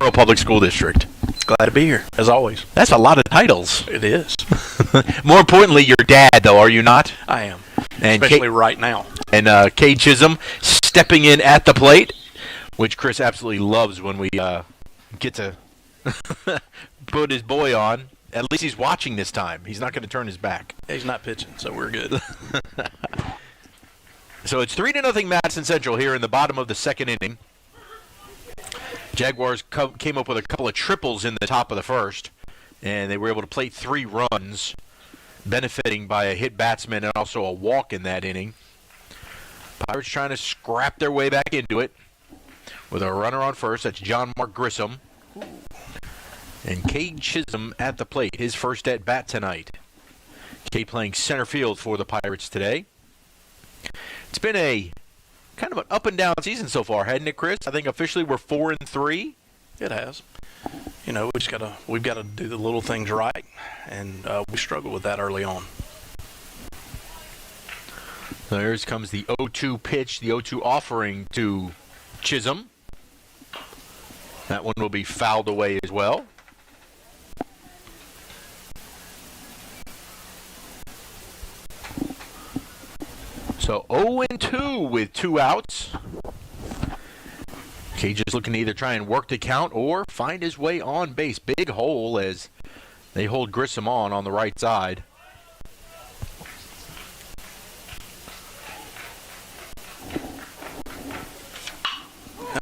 Monroe Public School District. Glad to be here, as always. That's a lot of titles. It is. More importantly, your dad, though, are you not? I am, and especially right now. And Cade Chisholm stepping in at the plate, which Chris absolutely loves when we get to put his boy on. At least he's watching this time. He's not going to turn his back. He's not pitching, so we're good. So it's 3-0 Madison Central here in the bottom of the second inning. Jaguars came up with a couple of triples in the top of the first, and they were able to plate 3 runs, benefiting by a hit batsman and also a walk in that inning. Pirates trying to scrap their way back into it with a runner on first. That's John Mark Grissom. And Cade Chisholm at the plate, his first at bat tonight. Cade playing center field for the Pirates today. It's been a kind of an up and down season so far, hasn't it, Chris? I think officially we're 4-3. It has. You know, we've got to do the little things right, and we struggled with that early on. So here comes the 0-2 pitch, the 0-2 offering to Chisholm. That one will be fouled away as well. So 0-2 with 2 outs. Cage is looking to either try and work the count or find his way on base. Big hole as they hold Grissom on the right side.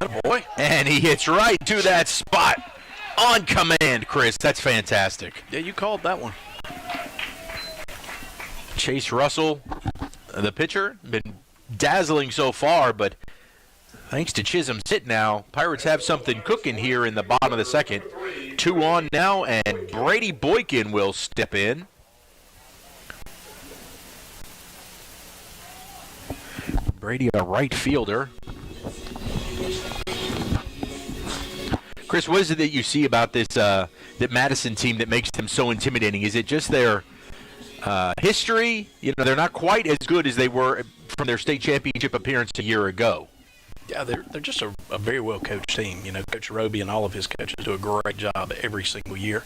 Attaboy. And he hits right to that spot on command, Chris. That's fantastic. Yeah, you called that one. Chase Russell, the pitcher, been dazzling so far, but thanks to Chisholm's hit now, Pirates have something cooking here in the bottom of the second. 2 on now, and Brady Boykin will step in. Brady, a right fielder. Chris, what is it that you see about this that Madison team that makes them so intimidating? Is it just their history? You know, they're not quite as good as they were from their state championship appearance a year ago. Yeah, they're just a very well-coached team. You know, Coach Roby and all of his coaches do a great job every single year.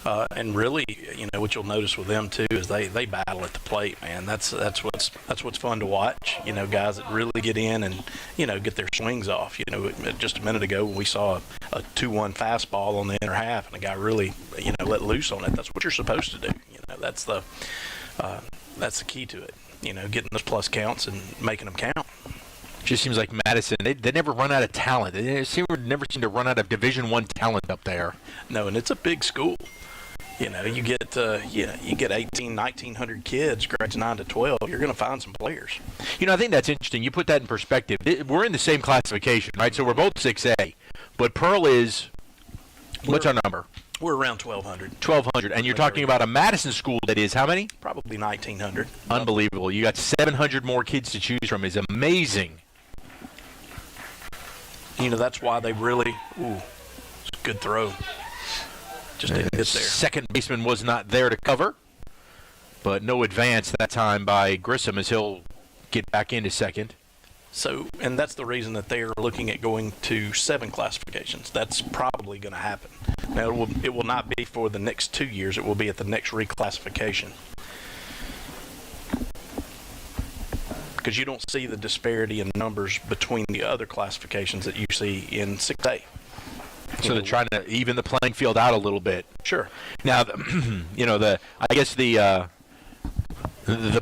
And really, you know, what you'll notice with them, too, is they battle at the plate, man. That's what's fun to watch. You know, guys that really get in and, you know, get their swings off. You know, just a minute ago when we saw a 2-1 fastball on the inner half and a guy really, you know, let loose on it. That's what you're supposed to do. You know, that's the key to it. You know, getting those plus counts and making them count. Just seems like Madison, they never run out of talent. They never seem to run out of Division I talent up there. No, and it's a big school. You know, you get 1,900 kids, grades 9 to 12. You're going to find some players. You know, I think that's interesting. You put that in perspective. We're in the same classification, right? So we're both 6A, but Pearl is. What's our number? We're around 1,200. 1,200, and you're talking about a Madison school that is how many? Probably 1,900. Unbelievable. You got 700 more kids to choose from. Is amazing. You know, that's why they really, it's a good throw. Just didn't hit there. Second baseman was not there to cover, but no advance that time by Grissom as he'll get back into second. So, and that's the reason that they are looking at going to 7 classifications. That's probably going to happen. Now, it will not be for the next 2 years. It will be at the next reclassification. Because you don't see the disparity in numbers between the other classifications that you see in 6A. So they're trying to even the playing field out a little bit. Sure. Now, you know, the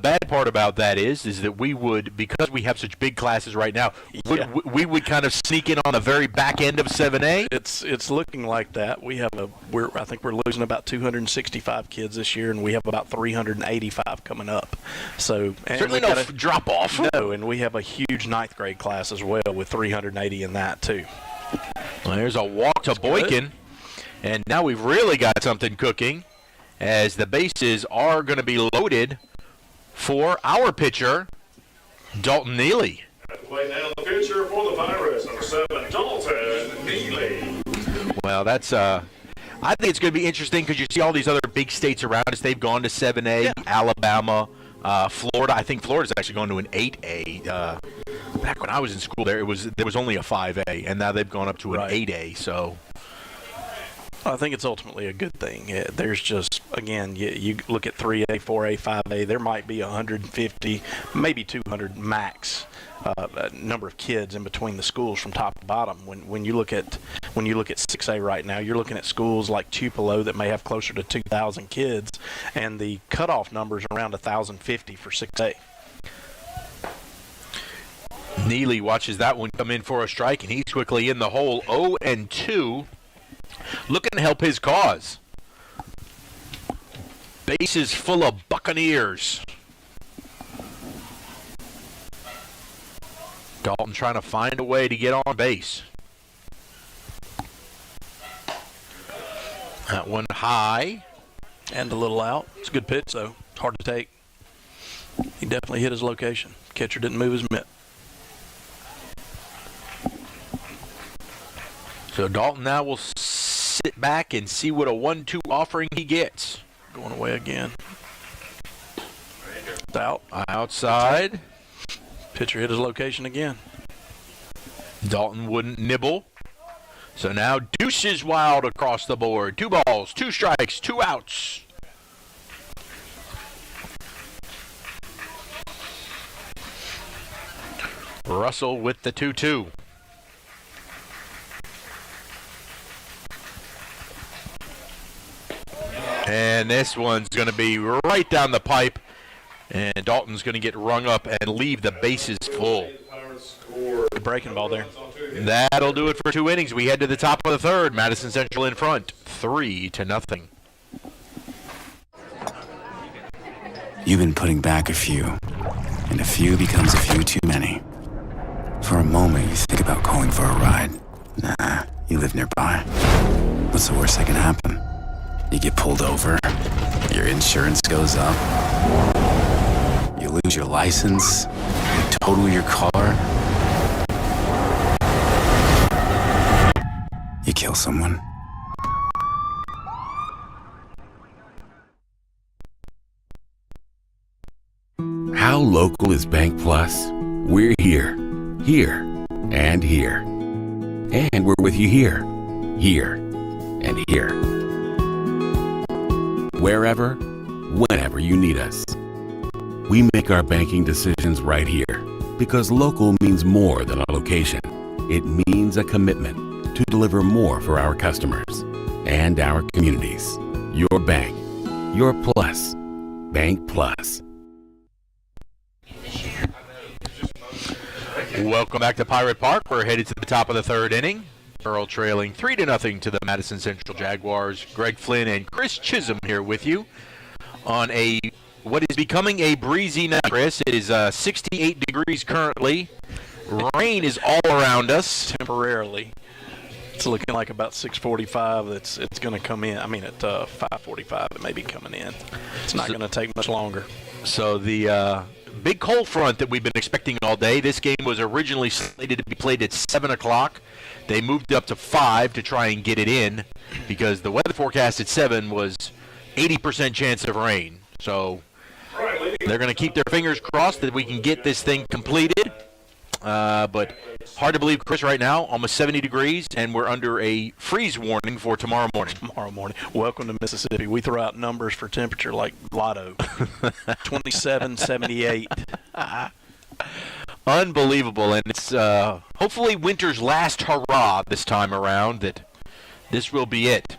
bad part about that is that we would, because we have such big classes right now, we would kind of sneak in on the very back end of 7A. It's looking like that. I think we're losing about 265 kids this year, and we have about 385 coming up. So certainly no drop off. No, and we have a huge 9th grade class as well with 380 in that too. Well, there's a walk to Boykin, and now we've really got something cooking, as the bases are going to be loaded for our pitcher, Dalton Neely. Play now the pitcher for the Pirates, number 7, Dalton Neely. Well, that's I think it's going to be interesting because you see all these other big states around us. They've gone to 7A, yeah. Alabama, Florida. I think Florida's actually gone to an 8A. Back when I was in school, there was only a 5A, and now they've gone up to an 8A. So I think it's ultimately a good thing. There's just, again, you look at 3A, 4A, 5A, there might be 150, maybe 200 max number of kids in between the schools from top to bottom. When you look at 6A right now, you're looking at schools like Tupelo that may have closer to 2,000 kids, and the cutoff numbers around 1,050 for 6A. Neely watches that one come in for a strike, and he's quickly in the hole. 0-2. Looking to help his cause. Bases full of Buccaneers. Dalton trying to find a way to get on base. That one high. And a little out. It's a good pitch, though. It's hard to take. He definitely hit his location. Catcher didn't move his mitt. So Dalton now will sit back and see what a 1-2 offering he gets. Going away again. It's out. Outside. Pitcher hit his location again. Dalton wouldn't nibble. So now deuces wild across the board. 2 balls, 2 strikes, 2 outs. Russell with the 2-2. And this one's going to be right down the pipe. And Dalton's going to get rung up and leave the bases full. Good breaking ball there. That'll do it for 2 innings. We head to the top of the third. Madison Central in front, 3-0. You've been putting back a few, and a few becomes a few too many. For a moment, you think about calling for a ride. Nah, you live nearby. What's the worst that can happen? You get pulled over, your insurance goes up, you lose your license, you total your car, you kill someone. How local is Bank Plus? We're here, and here. And we're with you here, and here. Wherever, whenever you need us. We make our banking decisions right here because local means more than a location. It means a commitment to deliver more for our customers and our communities. Your bank, your plus. Bank Plus. Welcome back to Pirate Park. We're headed to the top of the third inning. Earl trailing 3-0 to the Madison Central Jaguars. Greg Flynn and Chris Chisholm here with you on what is becoming a breezy night, Chris. It is 68 degrees currently. Rain is all around us. Temporarily. It's looking like about 6:45. It's going to come in. I mean, at 5:45, it may be coming in. It's not going to take much longer. So the big cold front that we've been expecting all day. This game was originally slated to be played at 7 o'clock. They moved it up to 5 to try and get it in because the weather forecast at 7 was 80% chance of rain. So they're going to keep their fingers crossed that we can get this thing completed. But hard to believe, Chris, right now, almost 70 degrees, and we're under a freeze warning for tomorrow morning. Tomorrow morning. Welcome to Mississippi. We throw out numbers for temperature like lotto. 27, 78. Unbelievable, and it's hopefully winter's last hurrah this time around, that this will be it.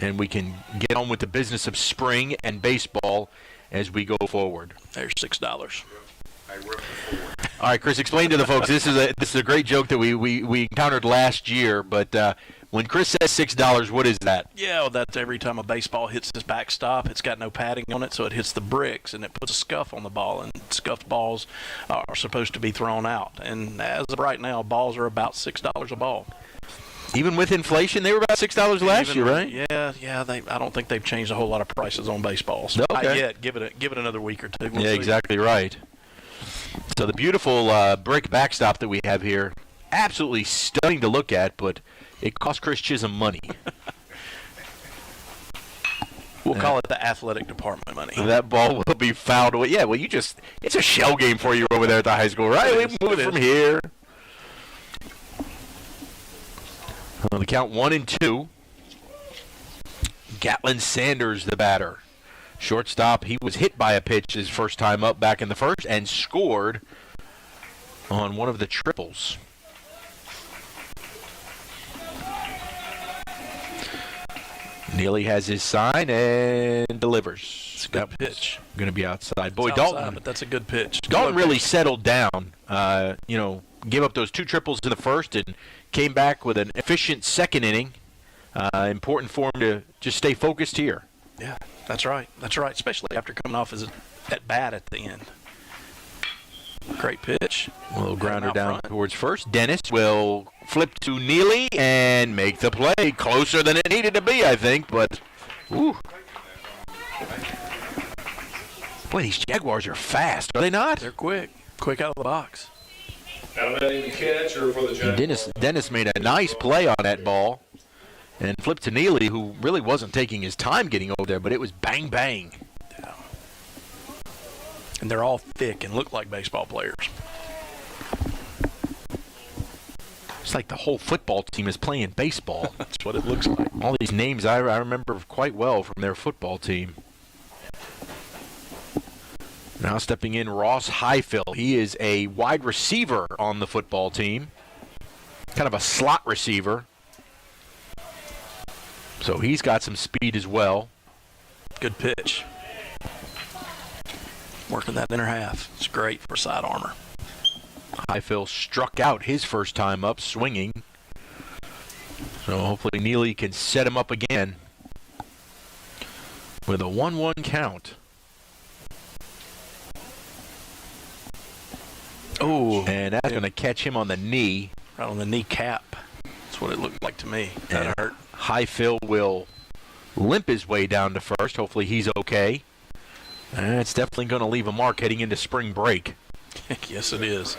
And we can get on with the business of spring and baseball as we go forward. There's $6. All right, Chris, explain to the folks. This is a great joke that we encountered last year, but when Chris says $6, what is that? Yeah, well, that's every time a baseball hits this backstop. It's got no padding on it, so it hits the bricks, and it puts a scuff on the ball, and scuffed balls are supposed to be thrown out. And as of right now, balls are about $6 a ball. Even with inflation, they were about $6 last year, right? Yeah. I don't think they've changed a whole lot of prices on baseballs. Okay. Not yet. Give it another week or two. We'll see. Exactly right. So the beautiful brick backstop that we have here, absolutely stunning to look at, but it cost Chris Chisholm money. We'll call it the athletic department money. That ball will be fouled away. Yeah, well, it's a shell game for you over there at the high school, right? We move it from here. On the count 1-2. Scatland Sanders, the batter. Shortstop, he was hit by a pitch his first time up back in the first and scored on one of the triples. Neely has his sign and delivers. It's a good pitch. Going to be outside. Boy, It's outside, Dalton. but that's a good pitch. Dalton really settled down. Gave up those 2 triples in the first and came back with an efficient second inning. Important for him to just stay focused here. Yeah, that's right. That's right. Especially after coming off as at bat at the end. Great pitch. A little grounder out down front. towards first. Dennis will flip to Neely and make the play. Closer than it needed to be, I think, but ooh. Boy, these Jaguars are fast, are they not? They're quick. Quick out of the box. Now batting the catcher for the Jaguars. Dennis made a nice play on that ball and flipped to Neely, who really wasn't taking his time getting over there, but it was bang, bang. Yeah. And they're all thick and look like baseball players. It's like the whole football team is playing baseball. That's what it looks like. All these names I remember quite well from their football team. Now stepping in, Ross Highfill. He is a wide receiver on the football team. Kind of a slot receiver. So he's got some speed as well. Good pitch. Working that inner half. It's great for side armor. Highfill struck out his first time up, swinging. So hopefully Neely can set him up again with a 1-1 count. Oh, And that's going to catch him on the knee. right on the kneecap. That's what it looked like to me. That And hurt. Highfill will limp his way down to first. Hopefully he's okay. And it's definitely going to leave a mark heading into spring break. Yes, it is.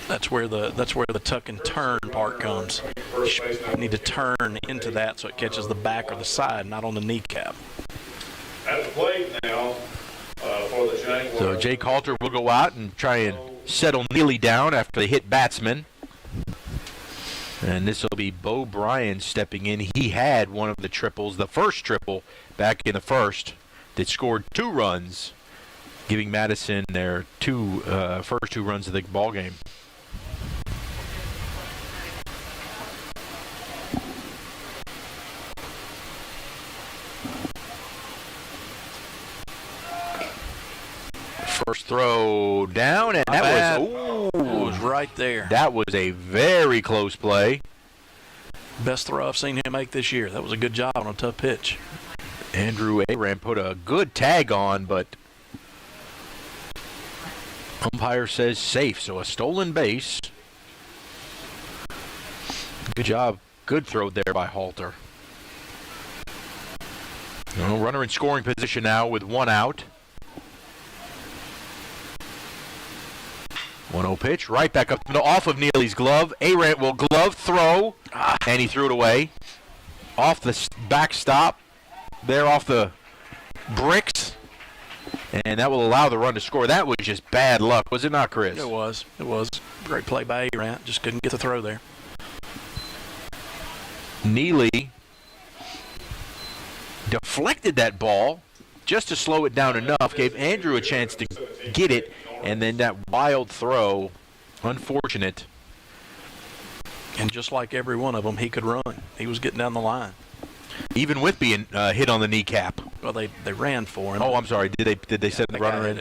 That's where the tuck and turn part comes. You need to turn into that so it catches the back or the side, not on the kneecap. At the plate now for the Jaguars. So Jake Halter will go out and try and settle Neely down after they hit batsman. And this will be Bo Bryan stepping in. He had one of the triples, the first triple back in the first, that scored 2 runs, giving Madison their first 2 runs of the ball game. First throw down, and that was right there. That was a very close play. Best throw I've seen him make this year. That was a good job on a tough pitch. Andrew Aram put a good tag on, but umpire says safe, so a stolen base. Good job. Good throw there by Halter. Runner in scoring position now with 1 out. 1-0 pitch, right back up off of Neely's glove. Arant will glove, throw, and he threw it away. Off the backstop, there off the bricks, and that will allow the run to score. That was just bad luck, was it not, Chris? It was. It was. Great play by Arant. Just couldn't get the throw there. Neely deflected that ball just to slow it down enough, gave Andrew a chance to get it, and then that wild throw, unfortunate. And just like every one of them, he could run. He was getting down the line. Even with being hit on the kneecap. Well, they ran for him. Oh, I'm sorry. Did they send the runner in?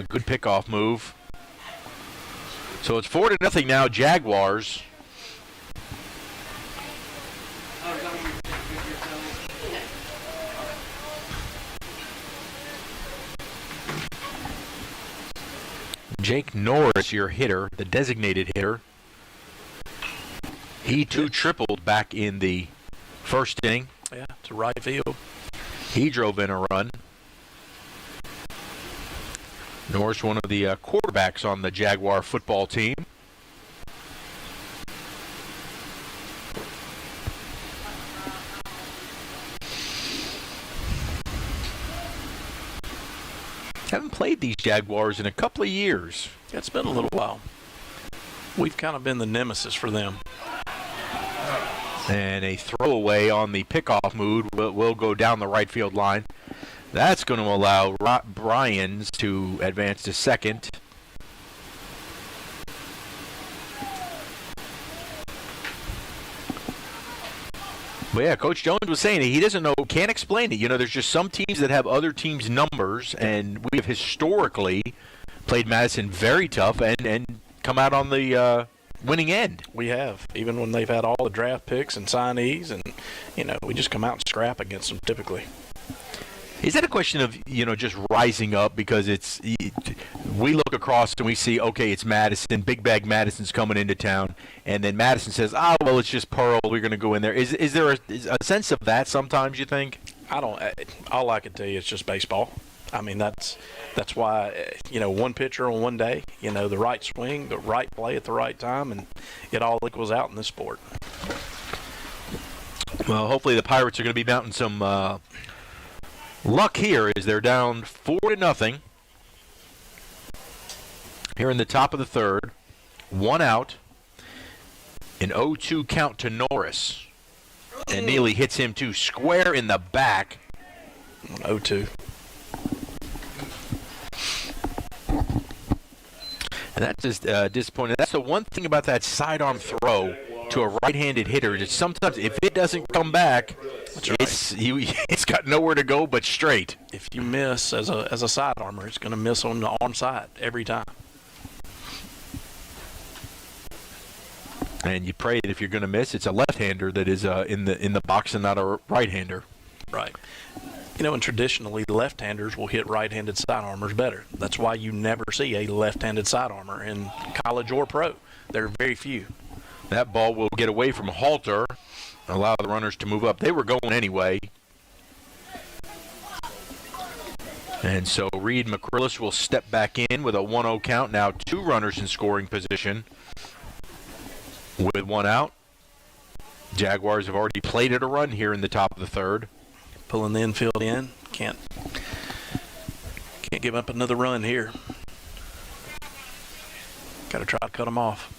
Good pickoff move. So it's 4-0 now, Jaguars. Jake Norris, your hitter, the designated hitter. He too tripled back in the first inning. Yeah, to right field. He drove in a run. Norris, one of the quarterbacks on the Jaguar football team. Haven't played these Jaguars in a couple of years. It's been a little while. We've kind of been the nemesis for them. And a throwaway on the pickoff move will go down the right field line. That's going to allow Bryans to advance to second. But yeah, Coach Jones was saying he doesn't know, can't explain it. You know, there's just some teams that have other teams' numbers, and we have historically played Madison very tough and come out on the winning end. We have, even when they've had all the draft picks and signees, and we just come out and scrap against them typically. Is that a question of, just rising up because we look across and we see, okay, it's Madison, Big Bag Madison's coming into town, and then Madison says, well, it's just Pearl, we're going to go in there. Is there a sense of that sometimes, you think? All I can tell you is just baseball. I mean, that's why, one pitcher on one day, the right swing, the right play at the right time, and it all equals out in this sport. Well, hopefully the Pirates are going to be mounting some luck here as they're down 4-0 here in the top of the third. One out. An 0-2 count to Norris. And Neely hits him too, square in the back. 0-2. And that's just disappointing. That's the one thing about that sidearm throw to a right-handed hitter. Is sometimes if it doesn't come back, it's got nowhere to go but straight. If you miss as a side armor, it's going to miss on the arm side every time. And you pray that if you're going to miss, it's a left-hander that is in the box and not a right-hander. Right. And traditionally, left-handers will hit right-handed side armors better. That's why you never see a left-handed side armor in college or pro. There are very few. That ball will get away from Halter, allow the runners to move up. They were going anyway. And so Reed McCrillis will step back in with a 1-0 count. Now 2 runners in scoring position with 1 out. Jaguars have already plated a run here in the top of the third. Pulling the infield in. Can't give up another run here. Got to try to cut them off.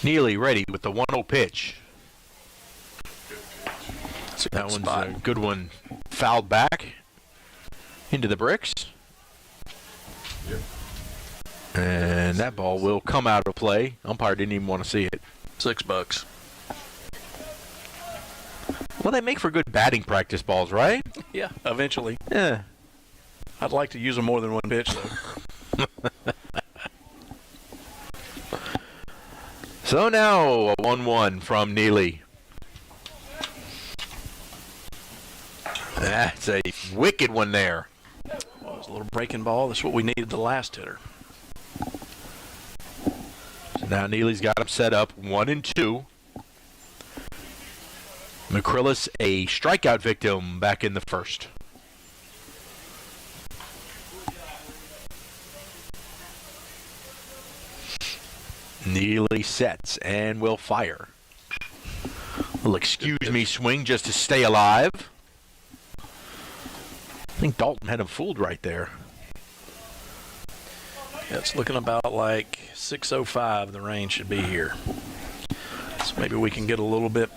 Neely ready with the 1-0 pitch. That one's spot. a good one. Fouled back into the bricks. Yep. And that ball will come out of play. Umpire didn't even want to see it. $6. Well, they make for good batting practice balls, right? Yeah, eventually. Yeah. I'd like to use them more than one pitch, though. So now a 1-1 from Neely. That's a wicked one there. Well, it was a little breaking ball. That's what we needed the last hitter. So now Neely's got him set up 1-2. McCrillis, a strikeout victim back in the first. Neely sets and will fire. Little excuse me swing just to stay alive. I think Dalton had him fooled right there. Yeah, it's looking about like 6:05 the rain should be here. So maybe we can get a little bit,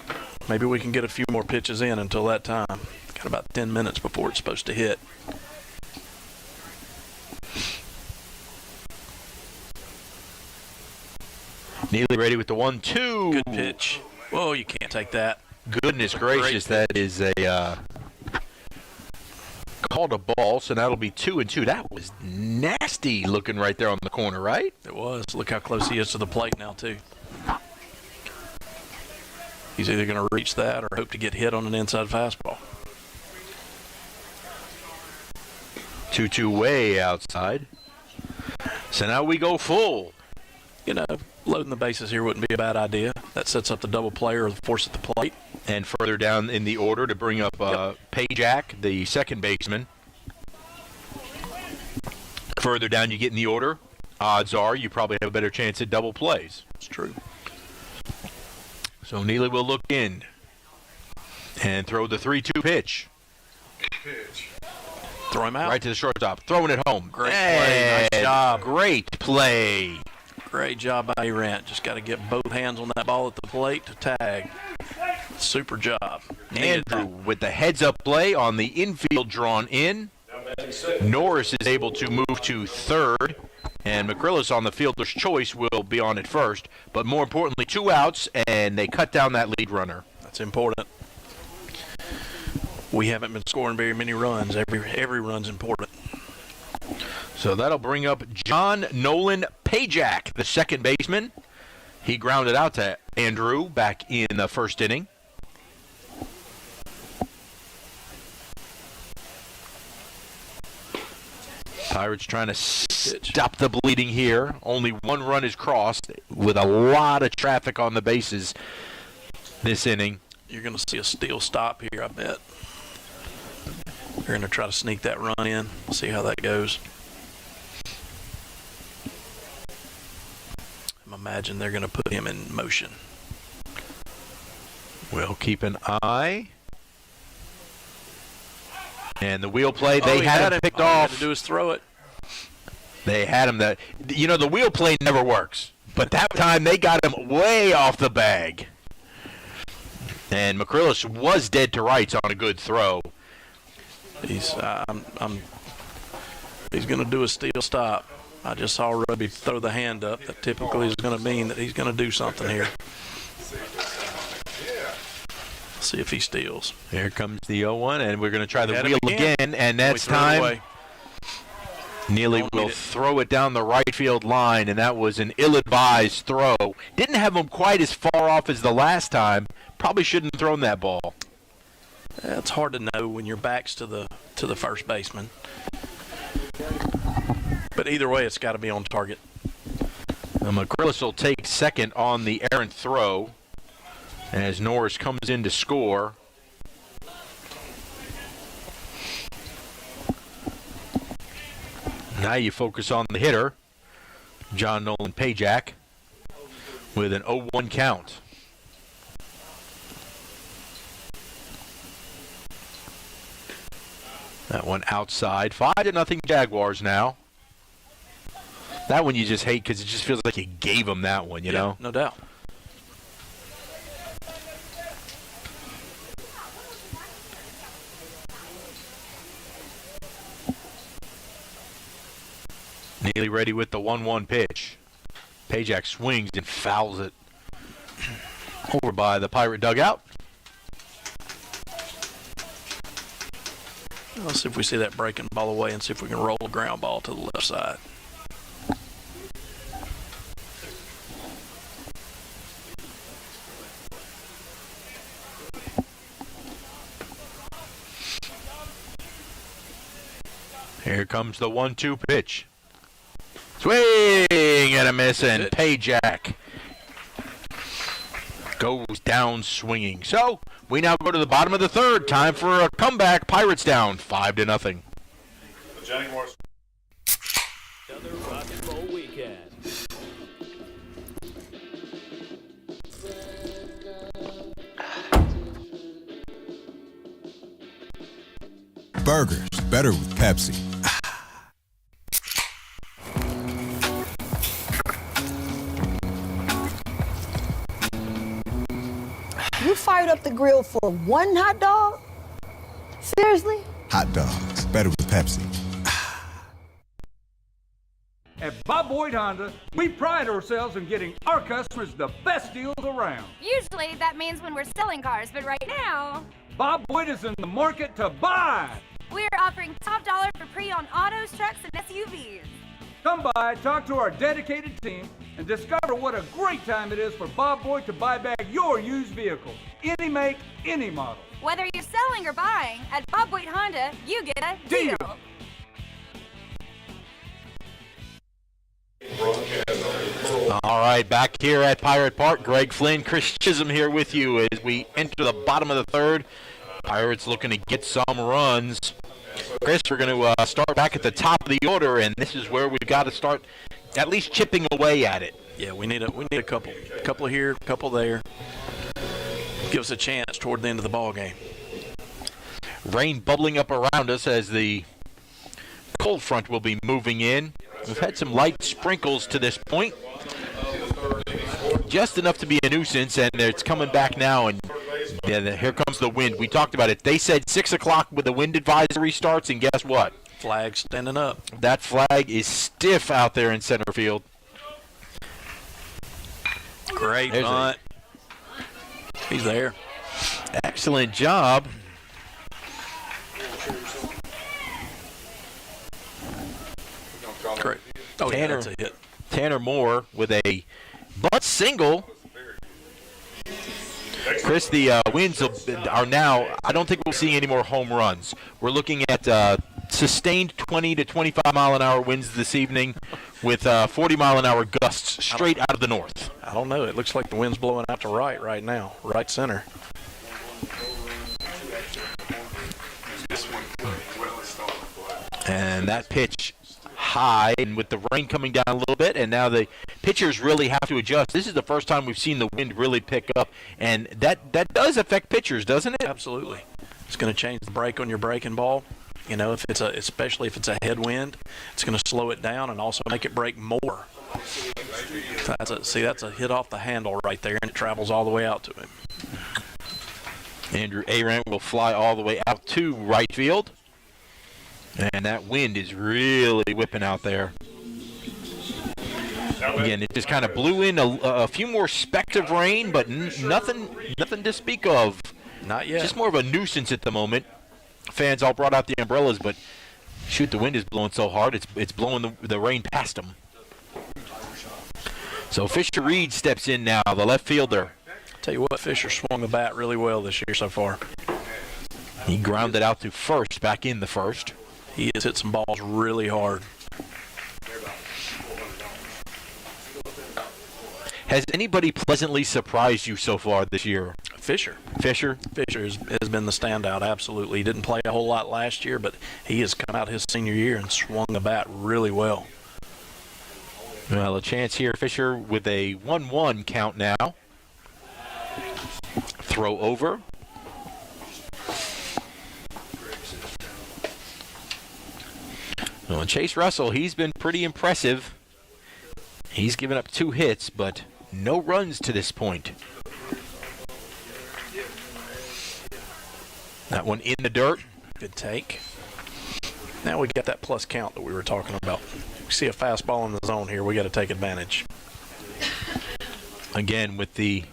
maybe we can get a few more pitches in until that time. Got about 10 minutes before it's supposed to hit. Neely ready with the 1-2. Good pitch. Whoa, you can't take that. Goodness gracious, that is a called a ball, so that'll be 2-2. That was nasty looking right there on the corner, right? It was. Look how close he is to the plate now, too. He's either going to reach that or hope to get hit on an inside fastball. 2-2 way outside. So now we go full. Loading the bases here wouldn't be a bad idea. That sets up the double play or the force at the plate. And further down in the order to bring up Pajak, the second baseman. Further down you get in the order, odds are you probably have a better chance at double plays. It's true. So Neely will look in and throw the 3-2 pitch. Throw him out. Right to the shortstop. Throwing it home. Great play. Nice job. Great play. Great job by Erant. Just got to get both hands on that ball at the plate to tag. Super job. Andrew with the heads-up play on the infield drawn in. Norris is able to move to third, and McCrillis on the fielder's choice will be on at first. But more importantly, 2 outs, and they cut down that lead runner. That's important. We haven't been scoring very many runs. Every run's important. So that'll bring up John Nolan Pajak, the second baseman. He grounded out to Andrew back in the first inning. Pirates trying to stop the bleeding here. Only 1 run is crossed with a lot of traffic on the bases this inning. You're going to see a steal stop here, I bet. They're going to try to sneak that run in. See how that goes. I imagine they're going to put him in motion. We'll keep an eye. And the wheel play, they had him picked off. All he had to do is throw it. They had him. The wheel play never works. But that time they got him way off the bag. And McCrillis was dead to rights on a good throw. He's going to do a steal stop. I just saw Roby throw the hand up. That typically is going to mean that he's going to do something here. See if he steals. Here comes the 0-1, and we're going to try the wheel again, and that's time. Neely will throw it down the right field line, and that was an ill-advised throw. Didn't have him quite as far off as the last time. Probably shouldn't have thrown that ball. It's hard to know when your back's to the first baseman. But either way, it's got to be on target. McCrillis will take second on the errant throw as Norris comes in to score. Now you focus on the hitter, John Nolan Pajak, with an 0-1 count. That one outside. 5-0 Jaguars now. That one you just hate because it just feels like you gave them that one, you know? No doubt. Neely ready with the 1-1 pitch. Pajak swings and fouls it over by the Pirate dugout. Let's see if we see that breaking ball away and see if we can roll a ground ball to the left side. Here comes the 1-2 pitch. Swing and a miss, and Pajak goes down swinging. So we now go to the bottom of the third. Time for a comeback. Pirates down 5-0. The Jaguars. Another rock and roll weekend. Burgers, better with Pepsi. You fired up the grill for 1 hot dog? Seriously? Hot dogs, better with Pepsi. At Bob Boyd Honda, we pride ourselves in getting our customers the best deals around. Usually that means when we're selling cars, but right now, Bob Boyd is in the market to buy. we're offering top dollar for pre-owned autos, trucks, and SUVs. Come by, talk to our dedicated team, and discover what a great time it is for Bob Boyd to buy back your used vehicle. Any make, any model. Whether you're selling or buying, at Bob Boyd Honda, you get a deal. All right, back here at Pirate Park. Greg Flynn, Chris Chisholm here with you as we enter the bottom of the third. Pirates looking to get some runs. Chris, we're going to start back at the top of the order, and this is where we've got to start at least chipping away at it. Yeah, we need a couple here, a couple there. Give us a chance toward the end of the ball game. Rain bubbling up around us as the cold front will be moving in. We've had some light sprinkles to this point. Just enough to be a nuisance, and it's coming back now, and here comes the wind. We talked about it. They said 6 o'clock when the wind advisory starts, and guess what? Flag standing up. That flag is stiff out there in center field. Great bunt. He's there. Excellent job. Great. Oh, yeah, that's a hit. Tanner Moore with a bunt single. Chris, the winds are now, I don't think we'll see any more home runs. We're looking at sustained 20 to 25 mile an hour winds this evening with 40 mile an hour gusts straight out of the north. I don't know. It looks like the wind's blowing out to right now, right center. And that pitch high, and with the rain coming down a little bit, and now the pitchers really have to adjust. This is the first time we've seen the wind really pick up, and that does affect pitchers, doesn't it? Absolutely. It's going to change the break on your breaking ball. You know, especially if it's a headwind, it's going to slow it down and also make it break more. That's a hit off the handle right there, and it travels all the way out to him. Andrew Aram will fly all the way out to right field. And that wind is really whipping out there. Again, it just kind of blew in a few more specks of rain, but nothing to speak of. Not yet. Just more of a nuisance at the moment. Fans all brought out the umbrellas, but shoot, the wind is blowing so hard, it's blowing the rain past them. So Fisher Reed steps in now, the left fielder. Tell you what, Fisher swung the bat really well this year so far. He grounded out to first, back in the first. He has hit some balls really hard. Has anybody pleasantly surprised you so far this year? Fisher. Fisher has been the standout, absolutely. He didn't play a whole lot last year, but he has come out his senior year and swung the bat really well. Well, a chance here, Fisher, with a 1-1 count now. Throw over. Well, Chase Russell, he's been pretty impressive. He's given up 2 hits, but no runs to this point. That one in the dirt. Good take. Now we got that plus count that we were talking about. We see a fastball in the zone here. We got to take advantage. Again, with the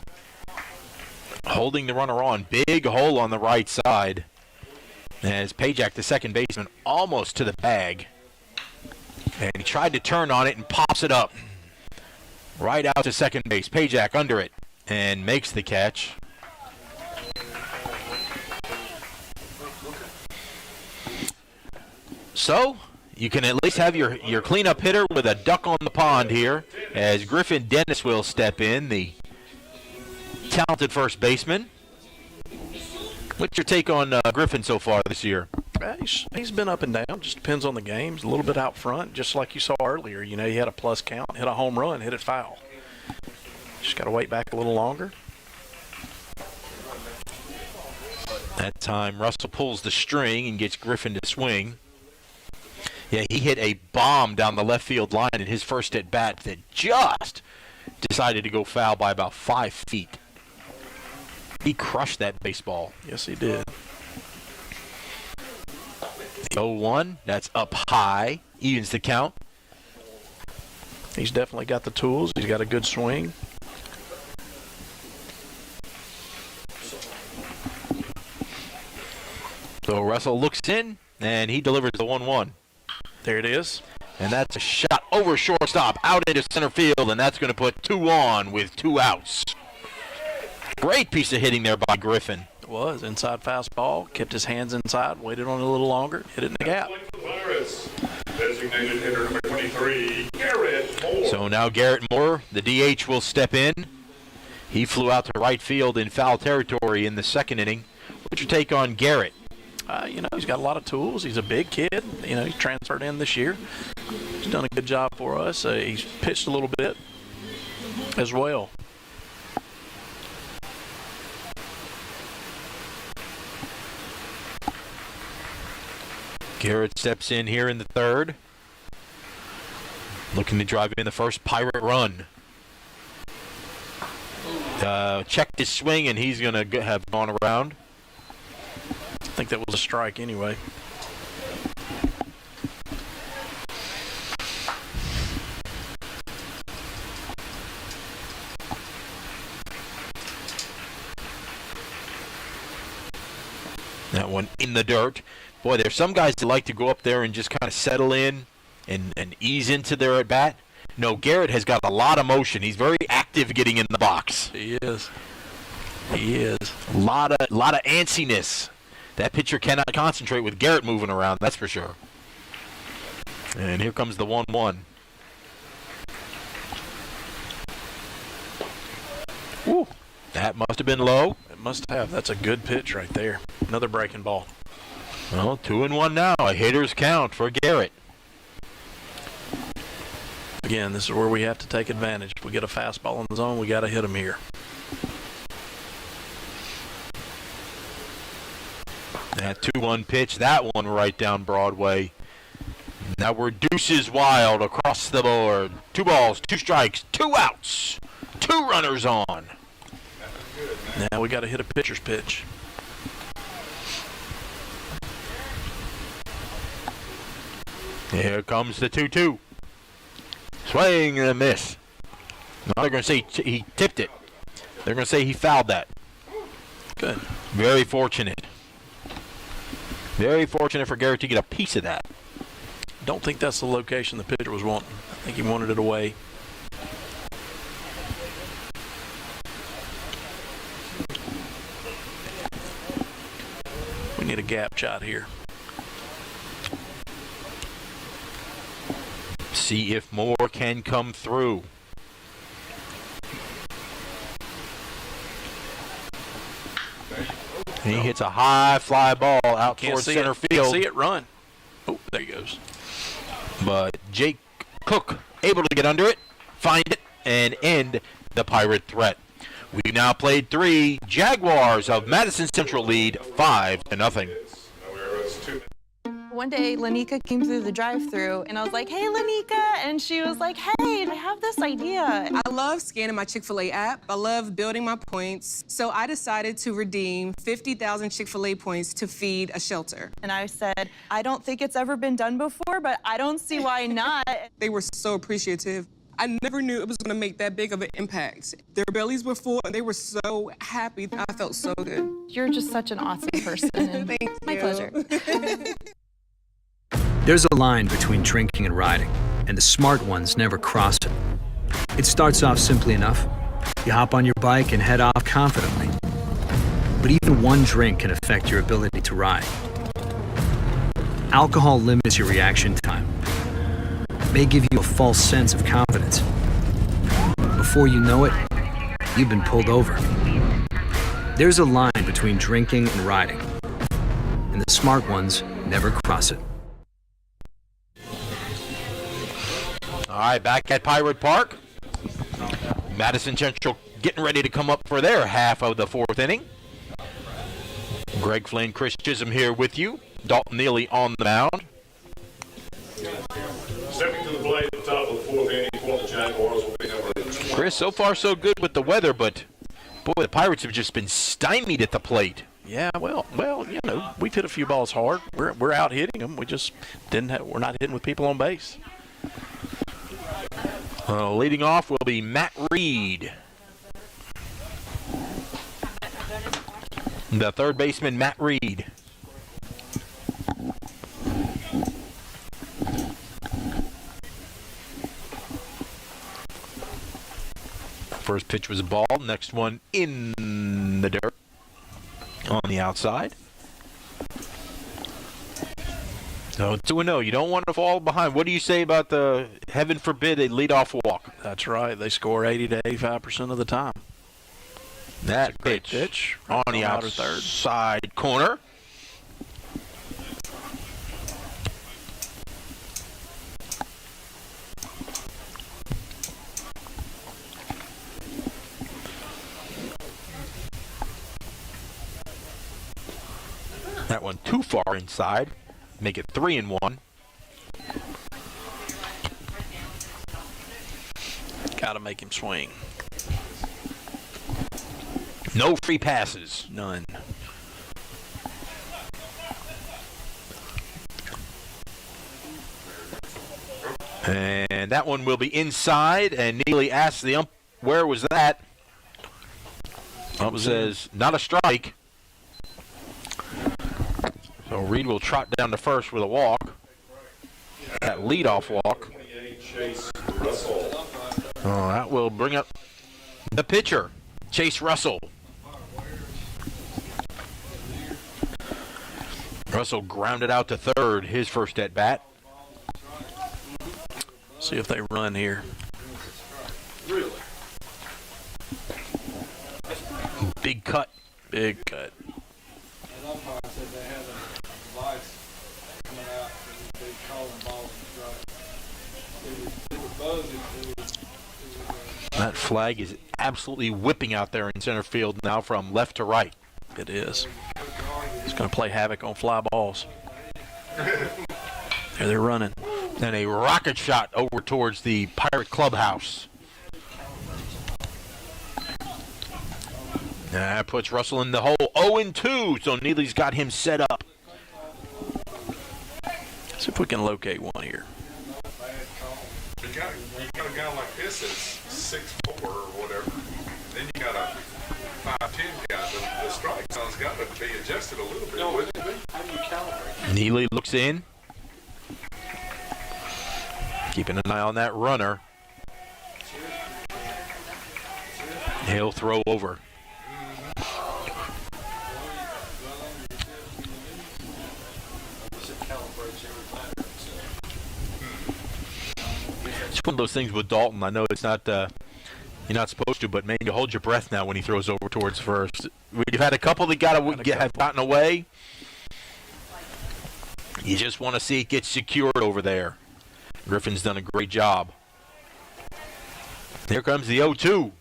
holding the runner on. Big hole on the right side. As Pajak, the second baseman, almost to the bag. And he tried to turn on it and pops it up. Right out to second base. Pajak under it and makes the catch. So, you can at least have your cleanup hitter with a duck on the pond here as Griffin Dennis will step in, the talented first baseman. What's your take on Griffin so far this year? He's been up and down. Just depends on the games. A little bit out front, just like you saw earlier. You know, he had a plus count, hit a home run, hit it foul. Just got to wait back a little longer. That time, Russell pulls the string and gets Griffin to swing. Yeah, he hit a bomb down the left field line in his first at bat that just decided to go foul by about 5 feet. He crushed that baseball. Yes, he did. The 0-1, that's up high, evens the count. He's definitely got the tools. He's got a good swing. So Russell looks in, and he delivers the 1-1. There it is. And that's a shot over shortstop, out into center field, and that's going to put 2 on with 2 outs. Great piece of hitting there by Griffin. It was. Inside fastball, kept his hands inside, waited on it a little longer, hit it in the gap. Designated hitter number 23, Garrett Moore. So now Garrett Moore, the DH, will step in. He flew out to right field in foul territory in the second inning. What's your take on Garrett? You know, he's got a lot of tools. He's a big kid. You know, he transferred in this year. He's done a good job for us. He's pitched a little bit as well. Garrett steps in here in the third, looking to drive in the first Pirate run. Checked his swing, and he's going to have gone around. I think that was a strike anyway. That one in the dirt. Boy, there's some guys that like to go up there and just kind of settle in and ease into their at-bat. No, Garrett has got a lot of motion. He's very active getting in the box. He is. He is. A lot of antsiness. That pitcher cannot concentrate with Garrett moving around, that's for sure. And here comes the 1-1. Woo, that must have been low. It must have. That's a good pitch right there. Another breaking ball. Well, 2-1 now. A hitter's count for Garrett. Again, this is where we have to take advantage. If we get a fastball in the zone, we got to hit him here. That 2-1 pitch, that one right down Broadway. Now we're deuces wild across the board. 2 balls, 2 strikes, 2 outs, 2 runners on. Now we got to hit a pitcher's pitch. Here comes the 2-2. Swing and a miss. No, they're going to say he tipped it. They're going to say he fouled that. Good. Very fortunate. Very fortunate for Garrett to get a piece of that. Don't think that's the location the pitcher was wanting. I think he wanted it away. We need a gap shot here. See if Moore can come through. He hits a high fly ball out towards center field. Can't see it run. Oh, there he goes. But Jake Cook able to get under it, find it, and end the Pirate threat. We've now played 3. Jaguars of Madison Central lead 5-0. One day, Lanika came through the drive-thru, and I was like, "Hey, Lanika," and she was like, "Hey, I have this idea." I love scanning my Chick-fil-A app. I love building my points. So I decided to redeem 50,000 Chick-fil-A points to feed a shelter. And I said, "I don't think it's ever been done before, but I don't see why not." They were so appreciative. I never knew it was going to make that big of an impact. Their bellies were full, and they were so happy. I felt so good. You're just such an awesome person. And Thank my you. pleasure. There's a line between drinking and riding, and the smart ones never cross it. It starts off simply enough. You hop on your bike and head off confidently. But even one drink can affect your ability to ride. Alcohol limits your reaction time. It may give you a false sense of confidence. Before you know it, you've been pulled over. There's a line between drinking and riding, and the smart ones never cross it. All right, back at Pirate Park. Madison Central getting ready to come up for their half of the 4th inning. Greg Flynn, Chris Chisholm here with you. Dalton Neely on the mound. Stepping to the plate at the top of the 4th inning for the Jaguars will be number 20. Chris, so far so good with the weather, but boy, the Pirates have just been stymied at the plate. Yeah, well, you know, we've hit a few balls hard. We're out hitting them. We just we're not hitting with people on base. Leading off will be Matt Reed. The third baseman, Matt Reed. First pitch was a ball. Next one in the dirt on the outside. So 2-0. You don't want to fall behind. What do you say about the, heaven forbid, a leadoff walk? That's right. They score 80 to 85% of the time. That pitch on the outer third. outside corner. That one too far inside. make it 3-1. Got to make him swing. No free passes. None. And that one will be inside, and Neely asks the ump, where was that? Ump says, not a strike. So Reed will trot down to first with a walk. That leadoff walk. Oh, that will bring up the pitcher, Chase Russell. Russell grounded out to third, his first at bat. See if they run here. Really? Big cut. Big cut. That flag is absolutely whipping out there in center field now from left to right. It is. It's going to play havoc on fly balls. There they're running. And a rocket shot over towards the Pirate clubhouse. That puts Russell in the hole. 0-2, so Neely's got him set up. See if we can locate one here. You got a guy like this that's 6'4" or whatever. Then you got a 5'10" guy. The strike zone's got to be adjusted a little bit, wouldn't it be? How do you calibrate? Neely looks in. Keeping an eye on that runner. He'll throw over. It's one of those things with Dalton. I know it's not, you're not supposed to, but man, you hold your breath now when he throws over towards first. We've had a couple that have gotten away. You just want to see it get secured over there. Griffin's done a great job. Here comes the 0-2.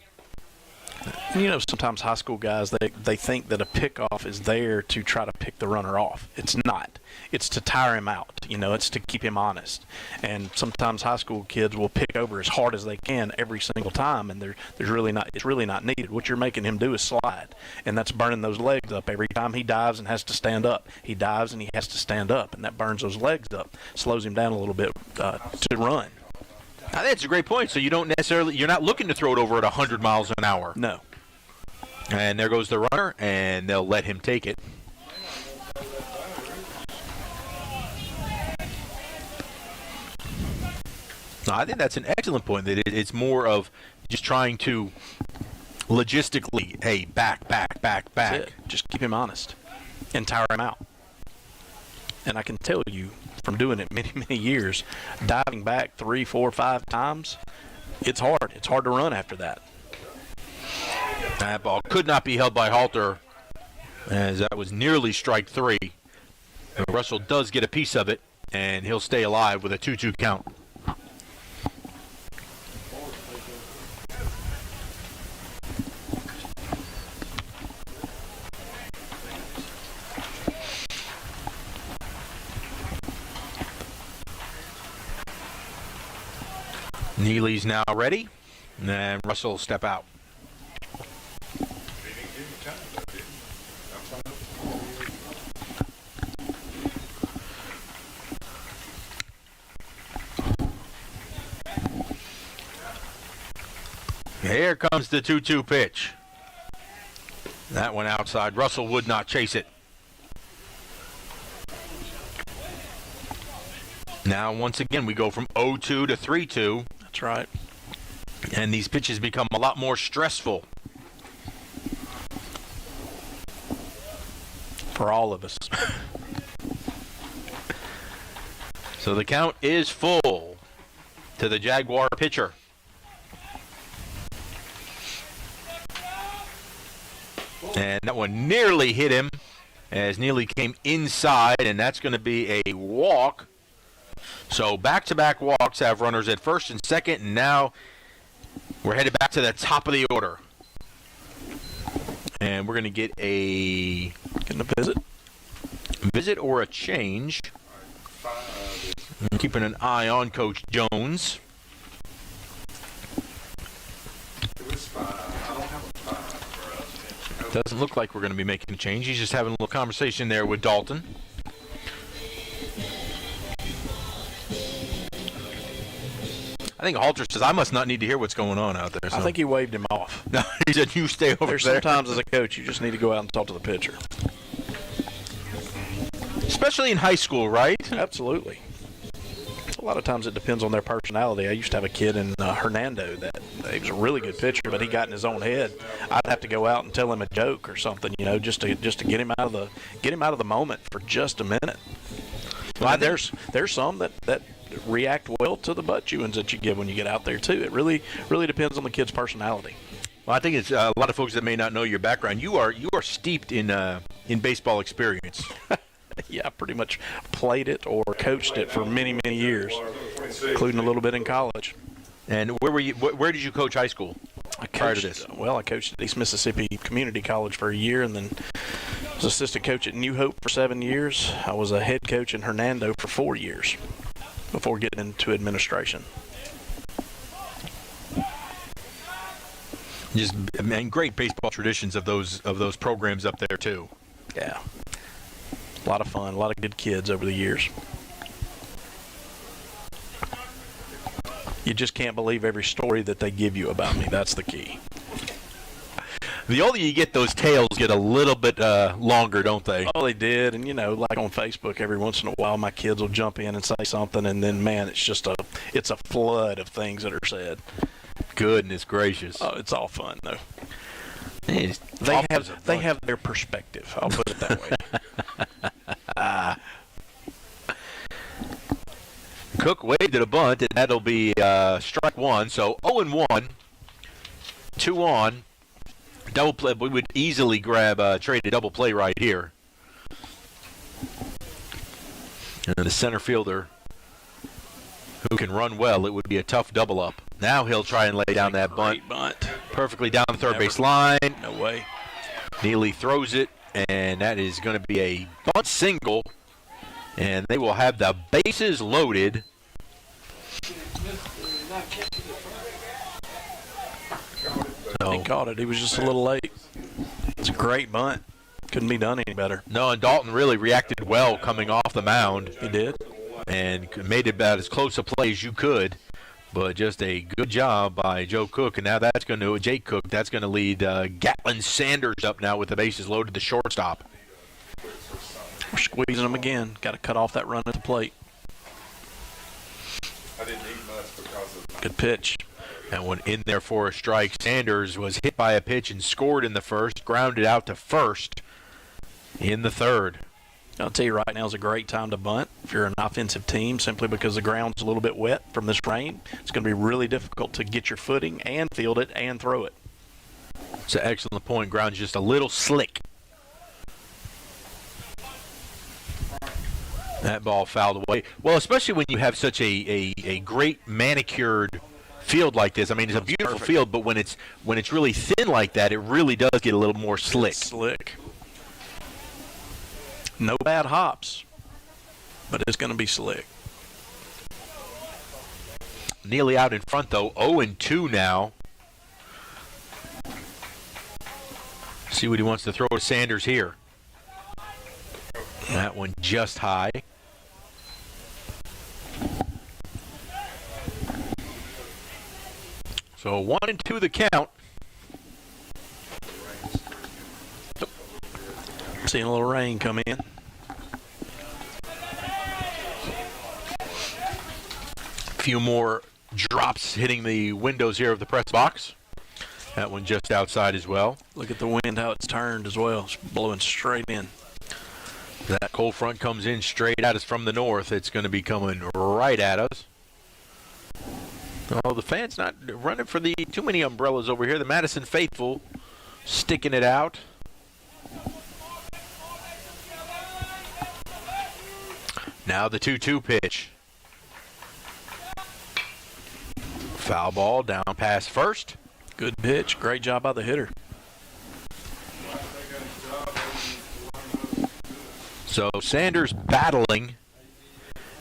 You know, sometimes high school guys, they think that a pickoff is there to try to pick the runner off. It's not. It's to tire him out. You know, it's to keep him honest. And sometimes high school kids will pick over as hard as they can every single time, and it's really not needed. What you're making him do is slide, and that's burning those legs up every time he dives and has to stand up. He dives and he has to stand up, and that burns those legs up, slows him down a little bit to run. I think it's a great point. So you're not looking to throw it over at 100 miles an hour. No. And there goes the runner, and they'll let him take it. No, I think that's an excellent point. That it's more of just trying to logistically, hey, back. That's it. Just keep him honest and tire him out. And I can tell you from doing it many, many years, diving back 3, 4, 5 times, it's hard. It's hard to run after that. That ball could not be held by Halter, as that was nearly strike 3. Russell does get a piece of it, and he'll stay alive with a 2-2 count. Neely's now ready, and Russell will step out. Here comes the 2-2 pitch. That one outside. Russell would not chase it. Now, once again, we go from 0-2 to 3-2. That's right. And these pitches become a lot more stressful. For all of us. So the count is full to the Jaguar pitcher. And that one nearly hit him as Neely came inside, and that's going to be a walk. So back-to-back walks have runners at first and second, and now we're headed back to the top of the order. And we're going to get a visit or a change. Keeping an eye on Coach Jones. Doesn't look like we're going to be making a change. He's just having a little conversation there with Dalton. I think Halter says, I must not need to hear what's going on out there. So. I think he waved him off. No, he said, you stay over there. Sometimes as a coach, you just need to go out and talk to the pitcher. Especially in high school, right? Absolutely. A lot of times it depends on their personality. I used to have a kid in Hernando that he was a really good pitcher, but he got in his own head. I'd have to go out and tell him a joke or something, just to get him out of the moment for just a minute. Well, there's some that react well to the butt chewings that you give when you get out there too. It really depends on the kid's personality. Well, I think it's a lot of folks that may not know your background. You are steeped in baseball experience. Yeah, I pretty much played it or coached it for many, many years, including a little bit in college. And where were you? Where did you coach high school prior to this? Well, I coached at East Mississippi Community College for a year, and then was assistant coach at New Hope for 7 years. I was a head coach in Hernando for 4 years before getting into administration. Just great baseball traditions of those programs up there too. Yeah. A lot of fun, a lot of good kids over the years. You just can't believe every story that they give you about me. That's the key. The older you get, those tales get a little bit longer, don't they? Oh, they did. And, like on Facebook, every once in a while, my kids will jump in and say something, and then, man, it's a flood of things that are said. Goodness gracious. Oh, it's all fun, though. They have their perspective. I'll put it that way. Cook waved at a bunt, and that'll be strike one. So 0-1, 2 on. Double play. We would easily trade a double play right here. And the center fielder, who can run well, it would be a tough double up. Now he'll try and lay down that bunt. Perfectly down the third base line. No way. Neely throws it, and that is going to be a bunt single. And they will have the bases loaded. He caught it. He was just a little late. It's a great bunt. Couldn't be done any better. No, and Dalton really reacted well coming off the mound. He did. And made it about as close a play as you could. But just a good job by Joe Cook. And now Jake Cook, that's going to lead Gatlin Sanders up now with the bases loaded, the shortstop. We're squeezing them again. Got to cut off that run at the plate. I didn't need much because of good pitch. That one in there for a strike. Sanders was hit by a pitch and scored in the first, grounded out to first in the third. I'll tell you right now is a great time to bunt if you're an offensive team, simply because the ground's a little bit wet from this rain. It's going to be really difficult to get your footing and field it and throw it. It's an excellent point. Ground's just a little slick. That ball fouled away. Well, especially when you have such a great manicured field like this. I mean, it's a beautiful field, but when it's really thin like that, it really does get a little more slick. Slick. No bad hops, but it's going to be slick. Neely out in front, though. 0-2 now. See what he wants to throw to Sanders here. That one just high. So 1-2 the count. Seeing a little rain come in. A few more drops hitting the windows here of the press box. That one just outside as well. Look at the wind, how it's turned as well. It's blowing straight in. That cold front comes in straight at us from the north. It's going to be coming right at us. Oh, the fans not running for the too many umbrellas over here. The Madison faithful sticking it out. Now the 2-2 pitch. Foul ball down past first. Good pitch. Great job by the hitter. So Sanders battling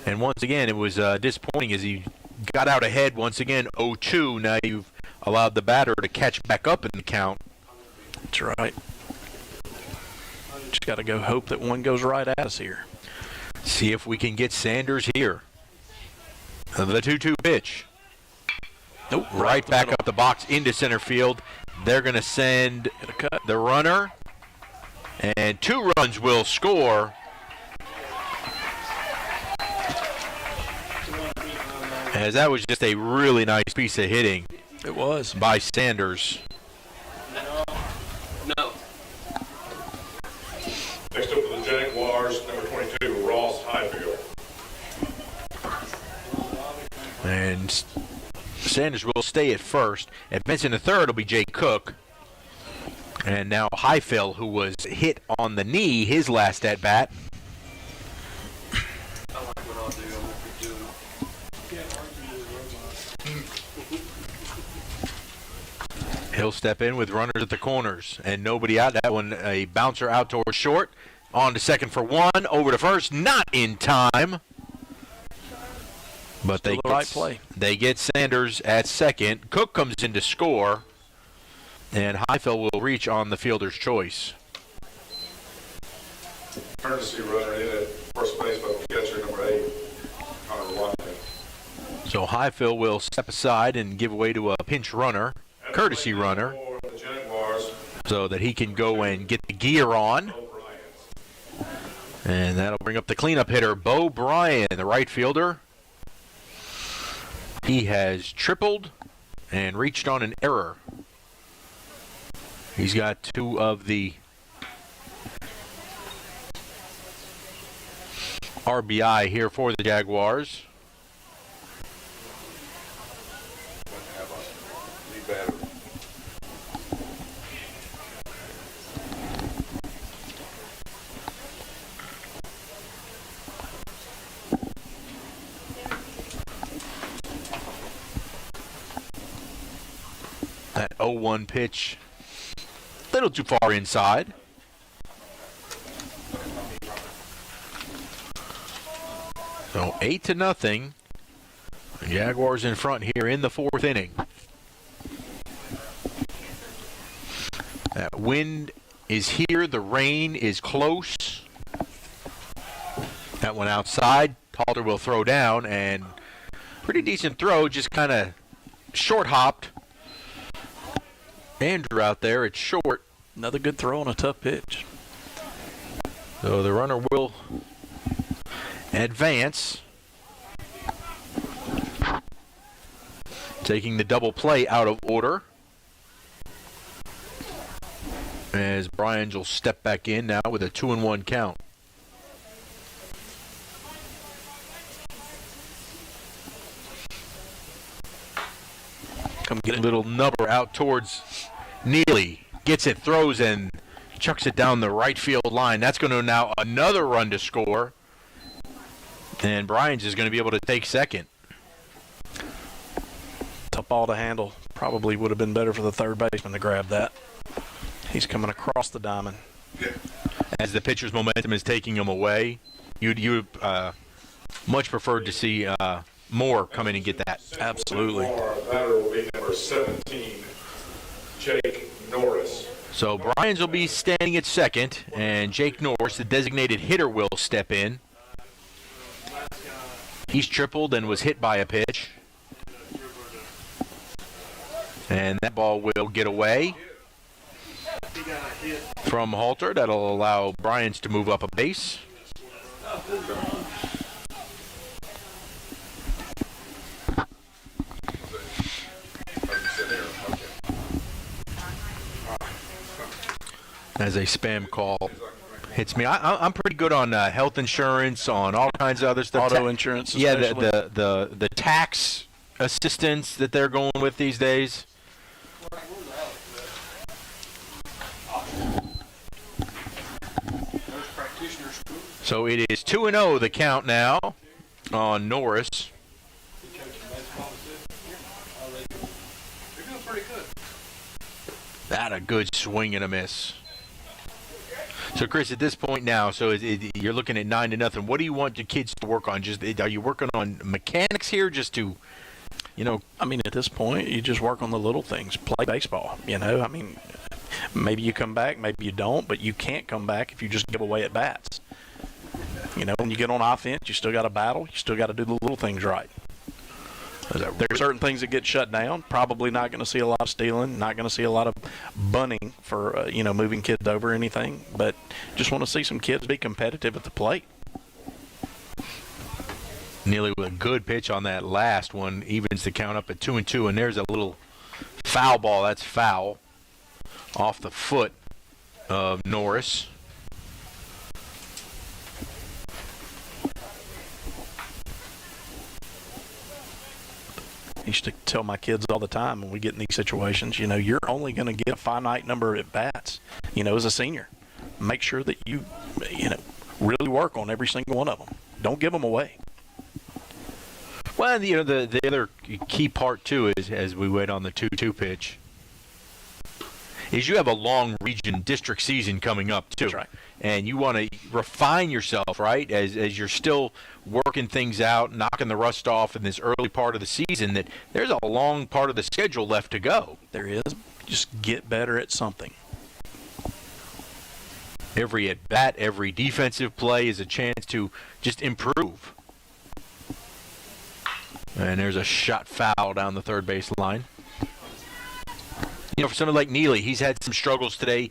And once again, it was disappointing as he got out ahead once again, 0-2. Now you've allowed the batter to catch back up in the count. That's right. Just got to go hope that one goes right at us here. See if we can get Sanders here. The 2-2 pitch. Nope. Right back up the box into center field. They're going to send the runner. And 2 runs will score. As that was just a really nice piece of hitting. It was. By Sanders. No. Next up for the Jaguars, number 22, Ross Highfield. And Sanders will stay at first. Advancing to third will be Jay Cook. And now Highfield, who was hit on the knee his last at bat. He'll step in with runners at the corners and nobody out. That one, a bouncer out towards short. On to second for 1. Over to first. Not in time. But Still the right play. They get Sanders at second. Cook comes in to score. And Highfield will reach on the fielder's choice. Courtesy runner in at first base by catcher number 8, Connor Watkins. So Highfield will step aside and give way to a pinch runner, courtesy runner, so that he can go and get the gear on. And that'll bring up the cleanup hitter, Bo Bryan, the right fielder. He has tripled and reached on an error. He's got 2 of the RBI here for the Jaguars. That 0-1 pitch, a little too far inside. So 8-0. The Jaguars in front here in the 4th inning. That wind is here. The rain is close. That one outside. Halter will throw down, and pretty decent throw. Just kind of short hopped. Andrew out there. It's short. Another good throw on a tough pitch. So the runner will advance. Taking the double play out of order. As Bryan will step back in now with a 2-1 count. Come get it. Little nubber out towards Neely. Gets it, throws, and chucks it down the right field line. That's going to now another run to score. And Bryan's is going to be able to take second. Tough ball to handle. Probably would have been better for the third baseman to grab that. He's coming across the diamond. As the pitcher's momentum is taking him away, you much preferred to see Moore come in and get that. Absolutely. Batter will be number 17, Jake Norris. So Bryan's will be standing at second, and Jake Norris, the designated hitter, will step in. He's tripled and was hit by a pitch. And that ball will get away from Halter. That'll allow Bryans to move up a base. As a spam call hits me. I'm pretty good on health insurance, on all kinds of other stuff. Auto insurance, yeah, especially. the tax assistance that they're going with these days. So it is 2-0 the count now on Norris. That a good swing and a miss. So, Chris, at this point now, you're looking at 9-0. What do you want your kids to work on? Are you working on mechanics here, just to, I mean, at this point, you just work on the little things. Play baseball. I mean, maybe you come back, maybe you don't, but you can't come back if you just give away at bats. When you get on offense, you still got to battle. You still got to do the little things right. There are certain things that get shut down. Probably not going to see a lot of stealing. Not going to see a lot of bunning for moving kids over or anything. But just want to see some kids be competitive at the plate. Neely with a good pitch on that last one, evens the count up at 2-2, and there's a little foul ball. That's foul off the foot of Norris. I used to tell my kids all the time when we get in these situations, you're only going to get a finite number of at-bats, as a senior. Make sure that you really work on every single one of them. Don't give them away. Well, the other key part, too, is as we wait on the 2-2 pitch, is you have a long region district season coming up, too. That's right. And you want to refine yourself, right, as you're still working things out, knocking the rust off in this early part of the season, that there's a long part of the schedule left to go. There is. Just get better at something. Every at-bat, every defensive play is a chance to just improve. And there's a shot foul down the third base line. For somebody like Neely, he's had some struggles today,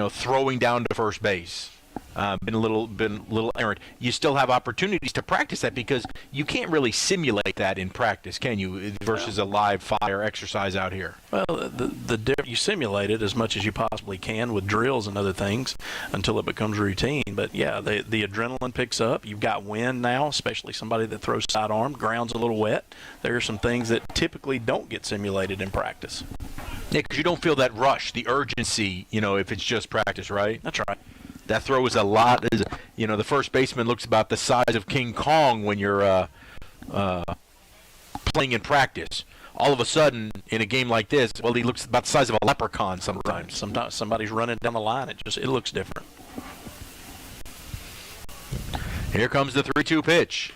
throwing down to first base. Been a little errant. You still have opportunities to practice that, because you can't really simulate that in practice, can you? Versus a live fire exercise out here. Well, you simulate it as much as you possibly can with drills and other things until it becomes routine. But yeah, the adrenaline picks up. You've got wind now, especially somebody that throws sidearm. Ground's a little wet. There are some things that typically don't get simulated in practice. Yeah, because you don't feel that rush, the urgency, if it's just practice, right? That's right. That throw is a lot. The first baseman looks about the size of King Kong when you're playing in practice. All of a sudden, in a game like this, well, he looks about the size of a leprechaun sometimes. Right. Sometimes somebody's running down the line. It looks different. Here comes the 3-2 pitch.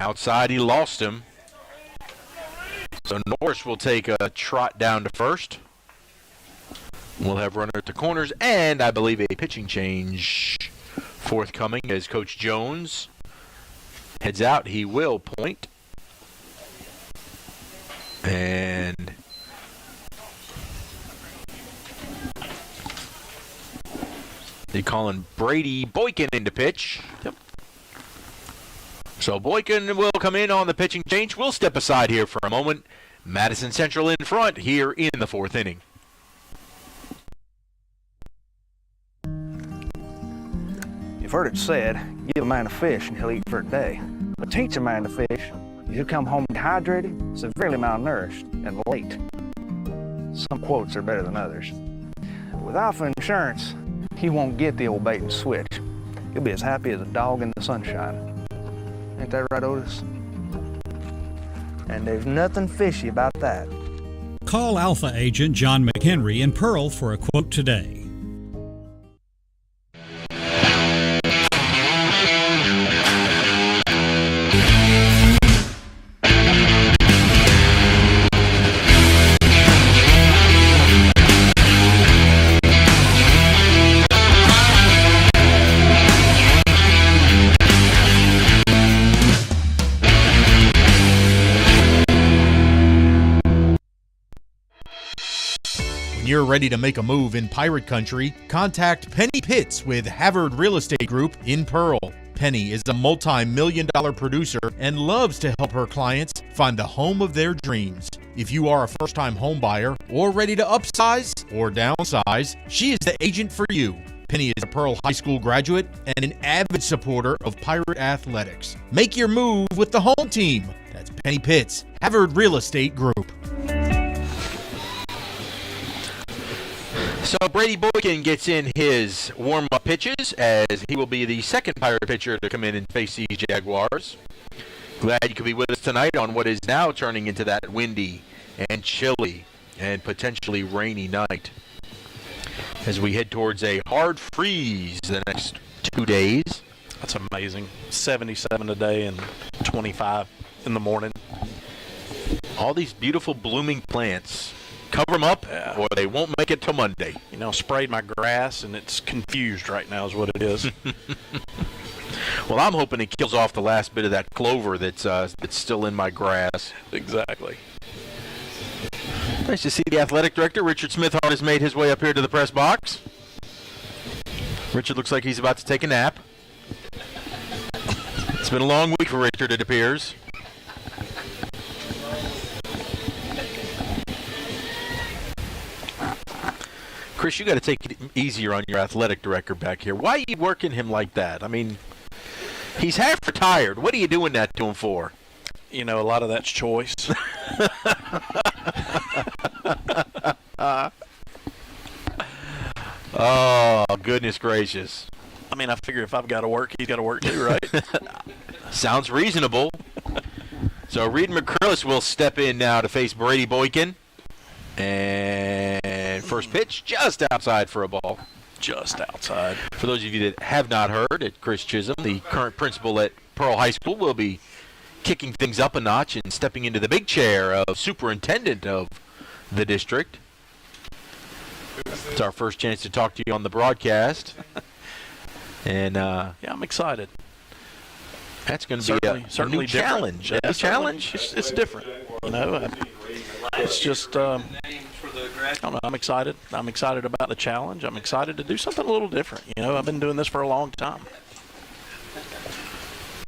Outside, he lost him. So Norris will take a trot down to first. We'll have runner at the corners, and I believe a pitching change forthcoming as Coach Jones heads out. He will point. And they're calling Brady Boykin into pitch. Yep. So Boykin will come in on the pitching change. We'll step aside here for a moment. Madison Central in front here in the fourth inning. You've heard it said, give a man a fish and he'll eat for a day. But teach a man to fish, he'll come home dehydrated, severely malnourished, and late. Some quotes are better than others. With Alpha Insurance, he won't get the old bait and switch. He'll be as happy as a dog in the sunshine. Ain't that right, Otis? And there's nothing fishy about that. Call Alpha agent John McHenry in Pearl for a quote today. You're ready to make a move in Pirate Country, contact Penny Pitts with Havard Real Estate Group in Pearl. Penny is a multi-million-dollar producer and loves to help her clients find the home of their dreams. If you are a first-time home buyer or ready to upsize or downsize, she is the agent for you. Penny is a Pearl High School graduate and an avid supporter of Pirate athletics. Make your move with the home team. That's Penny Pitts, Havard Real Estate Group. So Brady Boykin gets in his warm-up pitches as he will be the second Pirate pitcher to come in and face these Jaguars. Glad you could be with us tonight on what is now turning into that windy and chilly and potentially rainy night. as we head towards a hard freeze the next 2 days. That's amazing. 77 today and 25 in the morning. All these beautiful blooming plants. Cover them up or they won't make it till Monday. You know, sprayed my grass and it's confused right now is what it is. Well, I'm hoping it kills off the last bit of that clover that's still in my grass. Exactly. Nice to see the athletic director, Richard Smithhart, has made his way up here to the press box. Richard looks like he's about to take a nap. It's been a long week for Richard, it appears. Chris, you got to take it easier on your athletic director back here. Why are you working him like that? I mean, he's half retired. What are you doing that to him for? You know, a lot of that's choice. Oh, goodness gracious. I mean, I figure if I've got to work, he's got to work too, right? Sounds reasonable. So Reed McCrillis will step in now to face Brady Boykin. And first pitch just outside for a ball. Just outside. For those of you that have not heard it, Chris Chisholm, the current principal at Pearl High School, will be kicking things up a notch and stepping into the big chair of superintendent of the district. It's our first chance to talk to you on the broadcast. And yeah, I'm excited. That's going to be a new challenge. Yeah, a challenge? It's different. You know, it's just, I don't know, I'm excited. I'm excited about the challenge. I'm excited to do something a little different. You know, I've been doing this for a long time.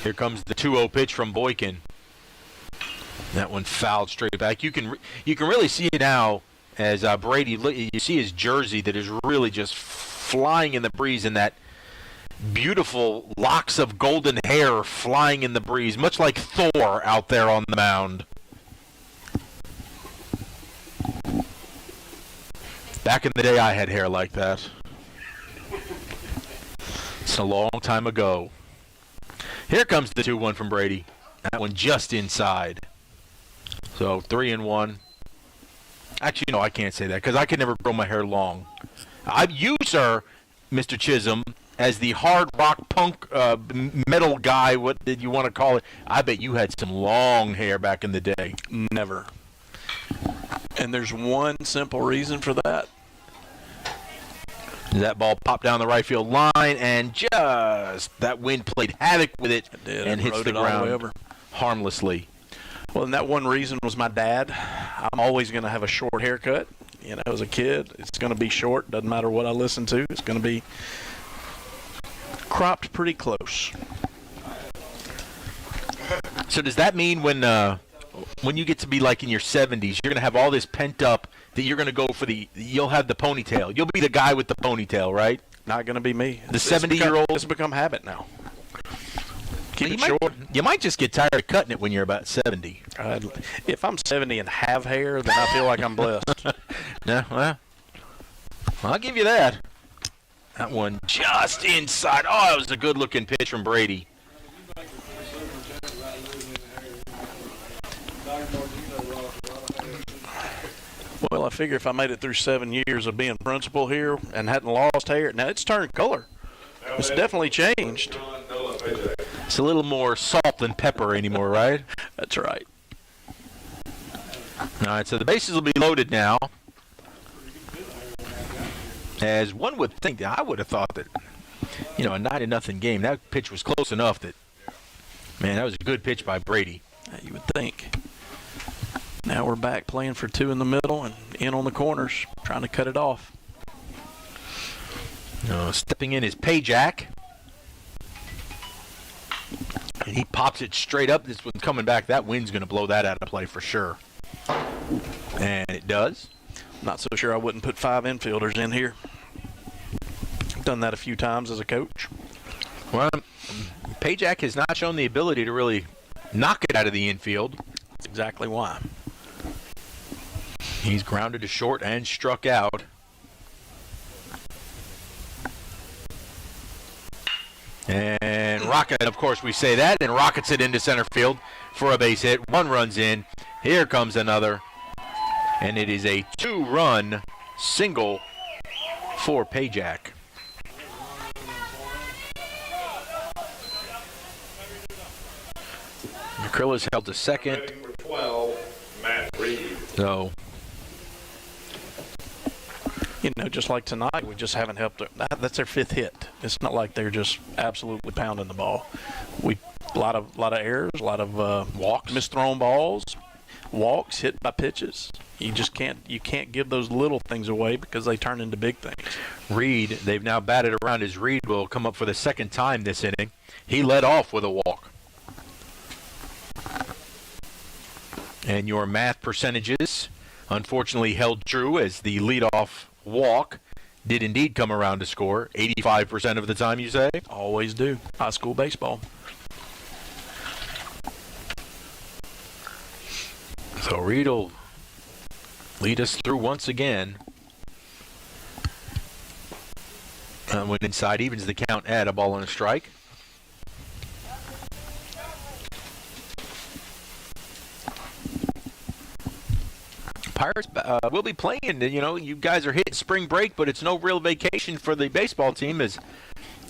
Here comes the 2-0 pitch from Boykin. That one fouled straight back. You can really see it now as Brady, you see his jersey that is really just flying in the breeze, and that beautiful locks of golden hair flying in the breeze, much like Thor out there on the mound. Back in the day, I had hair like that. It's a long time ago. Here comes the 2-1 from Brady. That one just inside. So 3-1. Actually, no, I can't say that because I could never grow my hair long. You, sir, Mr. Chisholm, as the hard rock punk metal guy, what did you want to call it? I bet you had some long hair back in the day. Never. And there's one simple reason for that. That ball popped down the right field line, and just that wind played havoc with it and hits the ground harmlessly. Well, and that one reason was my dad. I'm always going to have a short haircut. You know, as a kid, it's going to be short. Doesn't matter what I listen to. It's going to be cropped pretty close. So does that mean when you get to be like in your 70s, you're going to have all this pent up that you're going to go for you'll have the ponytail. You'll be the guy with the ponytail, right? Not going to be me. The 70-year-old. It's become habit now. Keep it short. You might just get tired of cutting it when you're about 70. If I'm 70 and have hair, then I feel like I'm blessed. No, well, I'll give you that. That one just inside. Oh, it was a good-looking pitch from Brady. Well, I figure if I made it through 7 years of being principal here and hadn't lost hair, now it's turned color. It's definitely changed. It's a little more salt than pepper anymore, right? That's right. All right, so the bases will be loaded now. As one would think, I would have thought that, a 9-0 game, that pitch was close enough that, man, that was a good pitch by Brady. You would think. Now we're back playing for 2 in the middle and in on the corners, trying to cut it off. Stepping in is Pajak. And he pops it straight up. This one's coming back. That wind's going to blow that out of play for sure. And it does. Not so sure I wouldn't put 5 infielders in here. Done that a few times as a coach. Well, Pajak has not shown the ability to really knock it out of the infield. That's exactly why. He's grounded to short and struck out. And Rocket, of course, we say that, and rockets it into center field for a base hit. 1 run's in. Here comes another. And it is a 2-run single for Payjack. Krilla's held to second. Batting for 12, Matt Reed. So, You know, just like tonight, we just haven't helped. That's their 5th hit. It's not like they're just absolutely pounding the ball. A lot of errors, a lot of walks, misthrown balls, walks, hit by pitches. You just can't give those little things away because they turn into big things. Reed, they've now batted around as Reed will come up for the second time this inning. He led off with a walk. And your math percentages unfortunately held true as the leadoff walk did indeed come around to score 85% of the time, you say? Always do. High school baseball. So Reed will lead us through once again. When inside evens the count at a ball and a strike. Pirates will be playing. You know, you guys are hitting spring break, but it's no real vacation for the baseball team as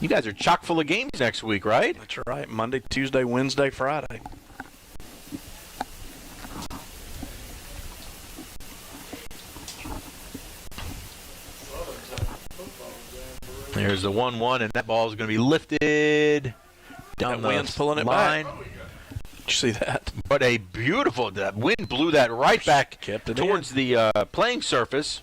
you guys are chock full of games next week, right? That's right. Monday, Tuesday, Wednesday, Friday. There's the 1-1, and that ball is going to be lifted down that wind's pulling it line. back. Did you see that? But a beautiful, that wind blew that right back towards the playing surface.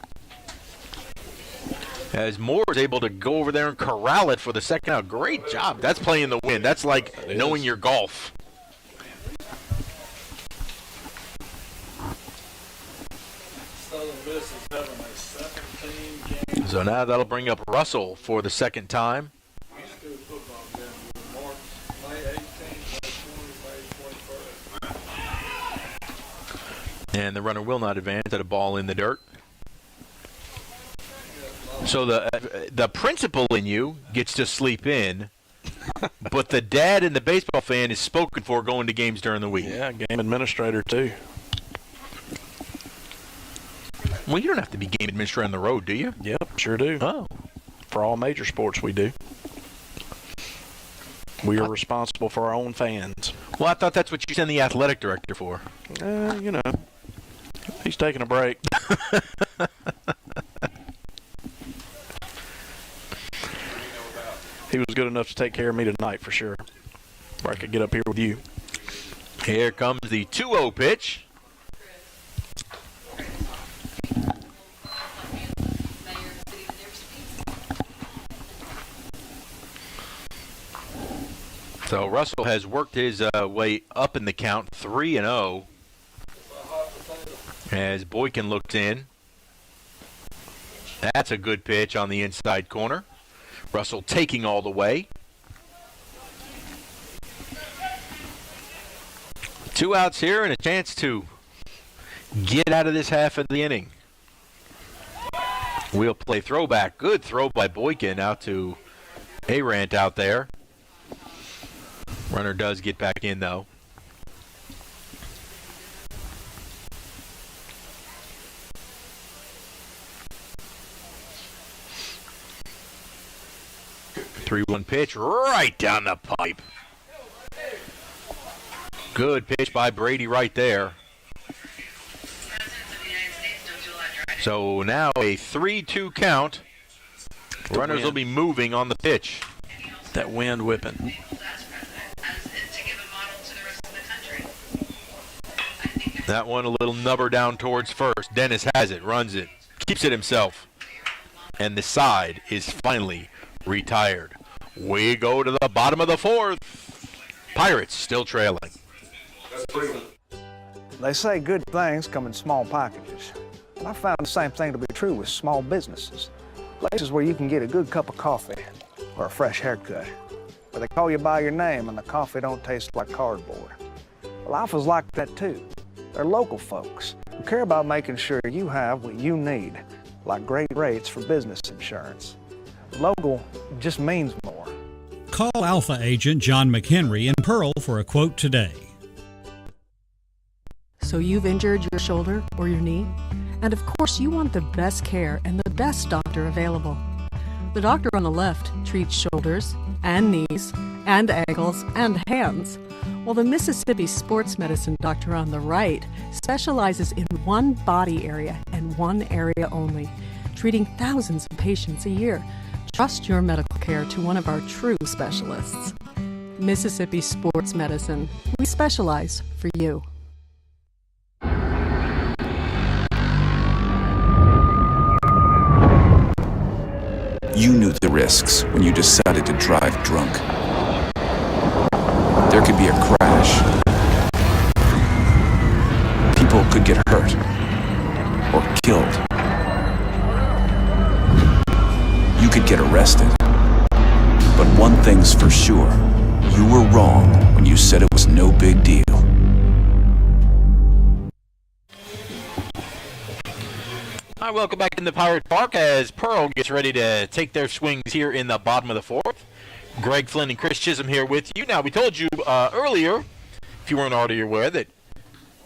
As Moore is able to go over there and corral it for the second out. Great job. That's playing the wind. That's like knowing your golf. So now that'll bring up Russell for the second time. And the runner will not advance at a ball in the dirt. So the principal in you gets to sleep in, but the dad and the baseball fan is spoken for going to games during the week. Yeah, game administrator too. Well, you don't have to be game administrator on the road, do you? Yep, sure do. Oh. For all major sports, we do. We are responsible for our own fans. Well, I thought that's what you send the athletic director for. You know, he's taking a break. He was good enough to take care of me tonight for sure. Where I could get up here with you. Here comes the 2-0 pitch. So Russell has worked his way up in the count, 3-0. As Boykin looks in. That's a good pitch on the inside corner. Russell taking all the way. 2 outs here and a chance to get out of this half of the inning. We'll play throwback. Good throw by Boykin out to Arant out there. Runner does get back in, though. Three-one pitch right down the pipe. Good pitch by Brady right there. So now a 3-2 count. Runners will be moving on the pitch. That wind whipping. That one a little nubber down towards first. Dennis has it, runs it, keeps it himself. And the side is finally retired. We go to the bottom of the 4th. Pirates still trailing. They say good things come in small packages. And I found the same thing to be true with small businesses. Places where you can get a good cup of coffee or a fresh haircut. Where they call you by your name and the coffee don't taste like cardboard. Well, Alpha's like that too. They're local folks who care about making sure you have what you need, like great rates for business insurance. Local just means more. Call Alpha agent John McHenry in Pearl for a quote today. So you've injured your shoulder or your knee? And of course you want the best care and the best doctor available. The doctor on the left treats shoulders and knees and ankles and hands, while the Mississippi sports medicine doctor on the right specializes in one body area and one area only, treating thousands of patients a year. Trust your medical care to one of our true specialists. Mississippi Sports Medicine. We specialize for you. You knew the risks when you decided to drive drunk. There could be a crash. People could get hurt or killed. You could get arrested. But one thing's for sure, you were wrong when you said it was no big deal. Hi, welcome back into Pirate Park as Pearl gets ready to take their swings here in the bottom of the fourth. Greg Flynn and Chris Chisholm here with you. Now, we told you earlier, if you weren't already aware, that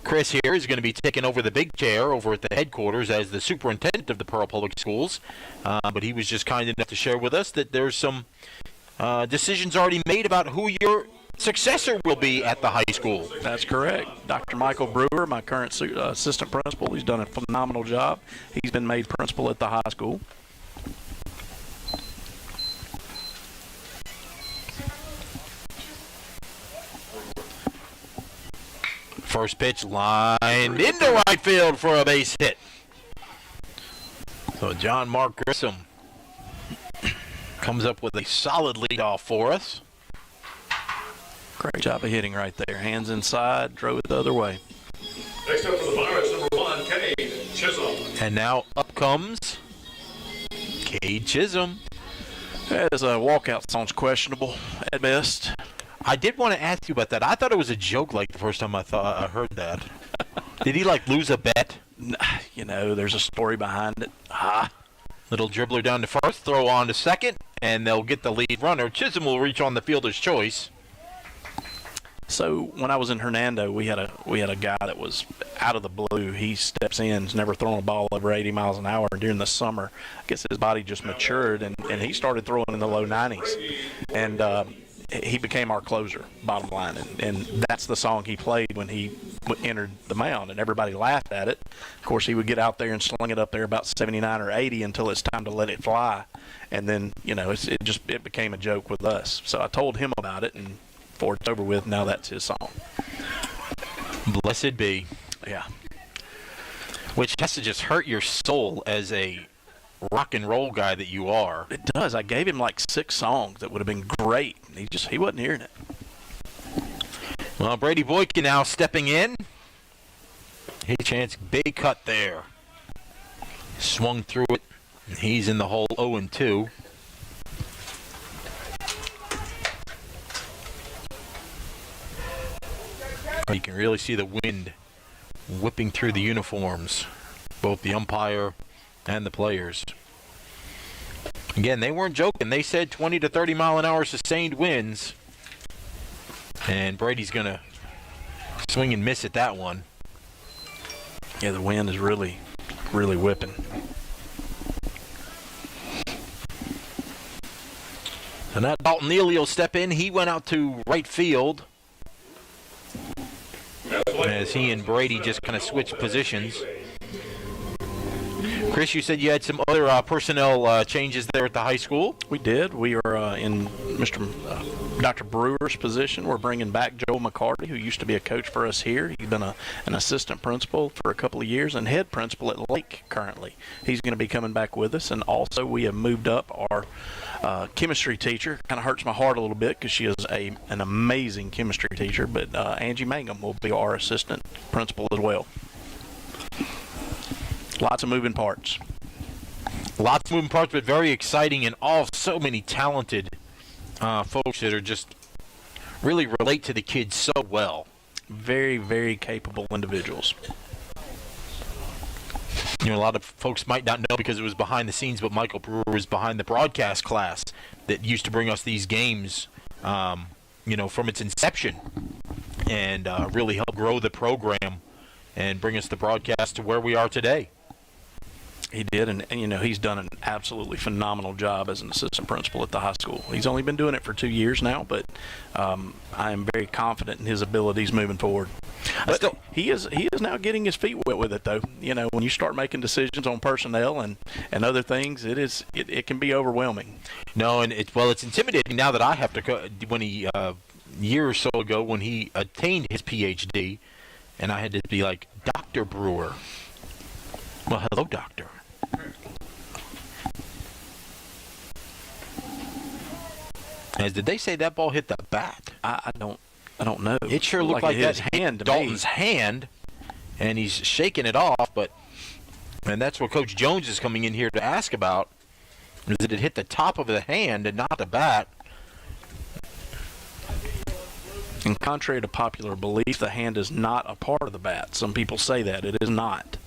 Chris here is going to be taking over the big chair over at the headquarters as the superintendent of the Pearl Public Schools. But he was just kind enough to share with us that there's some decisions already made about who your successor will be at the high school. That's correct. Dr. Michael Brewer, my current assistant principal, he's done a phenomenal job. He's been made principal at the high school. First pitch lined into right field for a base hit. So John Mark Grissom comes up with a solid leadoff for us. Great job of hitting right there. Hands inside, drove it the other way. Next up for the Pirates, number 1, Cade Chisholm. And now up comes Cade Chisholm. As a walkout song's questionable at best. I did want to ask you about that. I thought it was a joke like the first time I heard that. Did he lose a bet? You know, there's a story behind it. Little dribbler down to first, throw on to second, and they'll get the lead runner. Chisholm will reach on the fielder's choice. So when I was in Hernando, we had a guy that was out of the blue. He steps in, has never thrown a ball over 80 miles an hour. During the summer, I guess his body just matured, and he started throwing in the low 90s. And he became our closer, bottom line. And that's the song he played when he entered the mound, and everybody laughed at it. Of course, he would get out there and sling it up there about 79 or 80 until it's time to let it fly. And then, you know, it became a joke with us. So I told him about it, and before it's over with, now that's his song. Blessed be. Yeah. Which has to just hurt your soul as a rock and roll guy that you are. It does. I gave him 6 songs that would have been great. He wasn't hearing it. Well, Brady Boykin now stepping in. His chance, big cut there. Swung through it. And he's in the hole 0-2. You can really see the wind whipping through the uniforms, both the umpire and the players. Again, they weren't joking. They said 20 to 30 mile an hour sustained winds. And Brady's going to swing and miss at that one. Yeah, the wind is really, really whipping. And that Dalton Neely will step in. He went out to right field as he and Brady just kind of switched positions. Chris, you said you had some other personnel changes there at the high school? We did. We are in Dr. Brewer's position. We're bringing back Joel McCarty, who used to be a coach for us here. He's been an assistant principal for a couple of years and head principal at Lake currently. He's going to be coming back with us. And also we have moved up our chemistry teacher. Kind of hurts my heart a little bit because she is an amazing chemistry teacher. But Angie Mangum will be our assistant principal as well. Lots of moving parts. Lots of moving parts, but very exciting, and all so many talented folks that are just really relate to the kids so well. Very, very capable individuals. You know, a lot of folks might not know because it was behind the scenes, but Michael Brewer was behind the broadcast class that used to bring us these games, from its inception, and really help grow the program and bring us the broadcast to where we are today. He did, and he's done an absolutely phenomenal job as an assistant principal at the high school. He's only been doing it for 2 years now, but I am very confident in his abilities moving forward. But he is now getting his feet wet with it, though. When you start making decisions on personnel and other things, it can be overwhelming. No, and it's intimidating now that I have to. When he year or so ago, when he attained his PhD, and I had to be like, Dr. Brewer. Well, hello, doctor. As did they say that ball hit the bat? I don't know. It sure looked like that hit Dalton's hand, and he's shaking it off. And that's what Coach Jones is coming in here to ask about. Is that it hit the top of the hand and not the bat? And contrary to popular belief, the hand is not a part of the bat. Some people say that. It is not.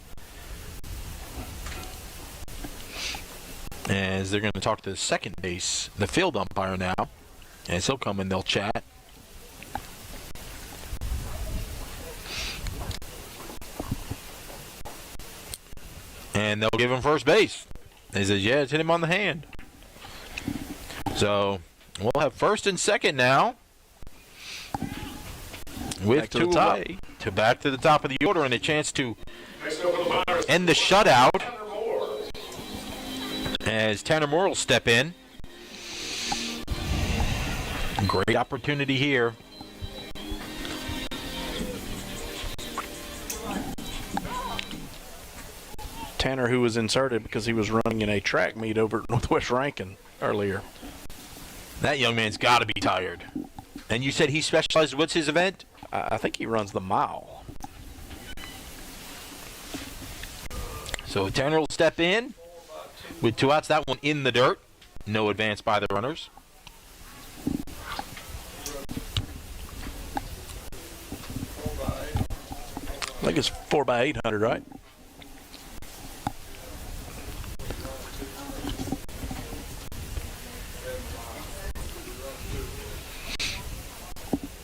As they're going to talk to the second base, the field umpire now. As he'll come and they'll chat. And they'll give him first base. He says, yeah, it's hit him on the hand. So we'll have first and second now. With two away. Back to the top of the order and a chance to end the shutout. As Tanner Moore will step in. Great opportunity here. Tanner, who was inserted because he was running in a track meet over at Northwest Rankin earlier. That young man's got to be tired. And you said he specializes, what's his event? I think he runs the mile. So Tanner will step in with 2 outs. That one in the dirt. No advance by the runners. I think it's 4x800, right?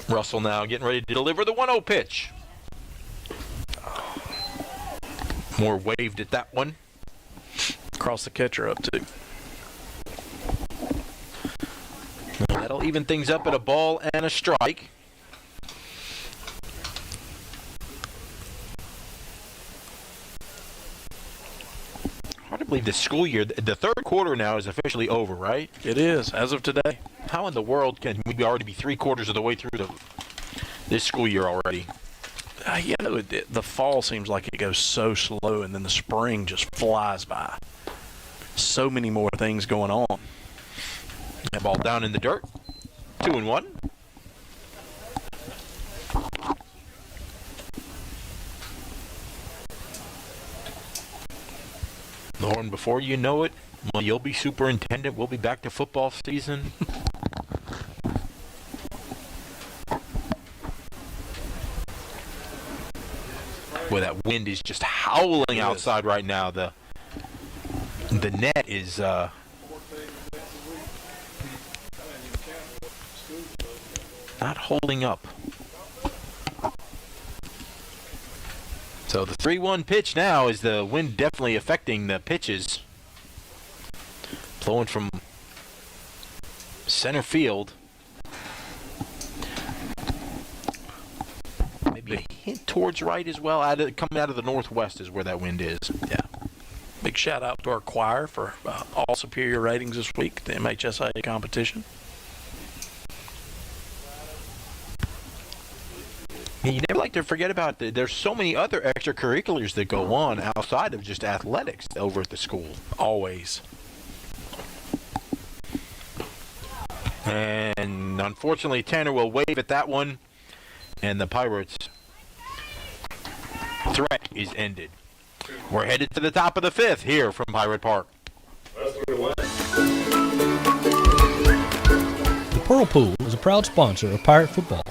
Russell now getting ready to deliver the 1-0 pitch. Moore waved at that one. Cross the catcher up, too. That'll even things up at a ball and a strike. Hard to believe the school year, the third quarter now is officially over, right? It is, as of today. How in the world can we already be 3/4 of the way through this school year already? The fall seems like it goes so slow, and then the spring just flies by. So many more things going on. That ball down in the dirt. 2-1. Lauren, before you know it, well, you'll be superintendent. We'll be back to football season. Boy, that wind is just howling outside right now. The net is not holding up. So the 3-1 pitch now is the wind definitely affecting the pitches. Blowing from center field. Maybe a hint towards right as well. Coming out of the northwest is where that wind is. Yeah. Big shout out to our choir for all superior ratings this week, the MHSA competition. And you never like to forget about there's so many other extracurriculars that go on outside of just athletics over at the school. Always. And unfortunately, Tanner will wave at that one, and the Pirates' threat is ended. We're headed to the top of the 5th here from Pirate Park. The Pearl Pool is a proud sponsor of Pirate football.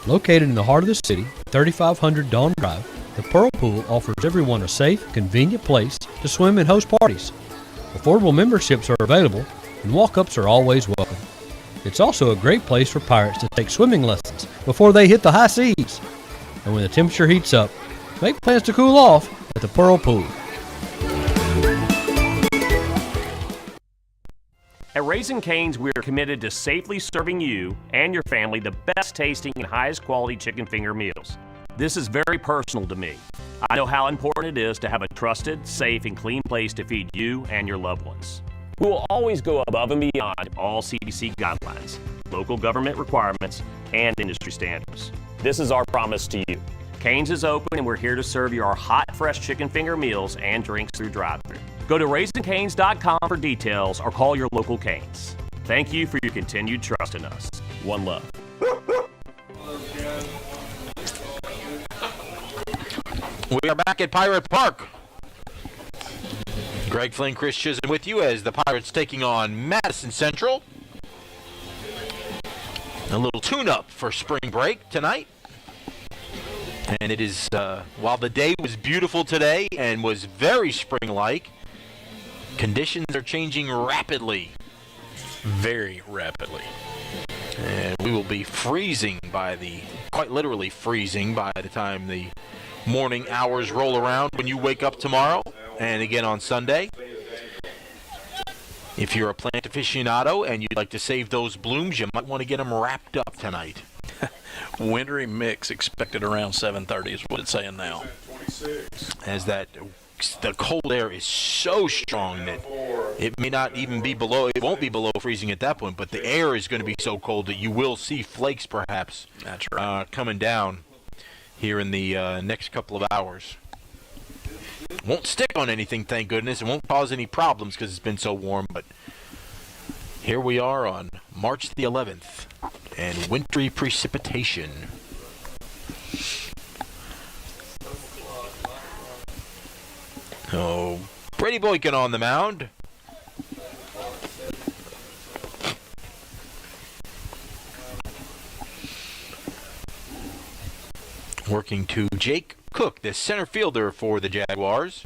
Located in the heart of the city, 3500 Dawn Drive, the Pearl Pool offers everyone a safe, convenient place to swim and host parties. Affordable memberships are available, and walk-ups are always welcome. It's also a great place for Pirates to take swimming lessons before they hit the high seas. And when the temperature heats up, make plans to cool off at the Pearl Pool. At Raising Cane's, we are committed to safely serving you and your family the best tasting and highest quality chicken finger meals. This is very personal to me. I know how important it is to have a trusted, safe, and clean place to feed you and your loved ones. We will always go above and beyond all CDC guidelines, local government requirements, and industry standards. This is our promise to you. Cane's is open and we're here to serve you our hot, fresh chicken finger meals and drinks through drive-thru. Go to RaisingCanes.com for details or call your local Cane's. Thank you for your continued trust in us. One love. We are back at Pirate Park. Greg Flynn, Chris Chisholm with you as the Pirates taking on Madison Central. A little tune-up for spring break tonight. And it is, while the day was beautiful today and was very spring-like, conditions are changing rapidly. Very rapidly. And we will be freezing quite literally freezing by the time the morning hours roll around when you wake up tomorrow and again on Sunday. If you're a plant aficionado and you'd like to save those blooms, you might want to get them wrapped up tonight. Wintry mix expected around 7:30 is what it's saying now. As the cold air is so strong that it may not even be below, it won't be below freezing at that point, but the air is going to be so cold that you will see flakes perhaps coming down here in the next couple of hours. Won't stick on anything, thank goodness. It won't cause any problems because it's been so warm, but here we are on March the 11th and wintry precipitation. Oh, Brady Boykin on the mound. Working to Jake Cook, the center fielder for the Jaguars.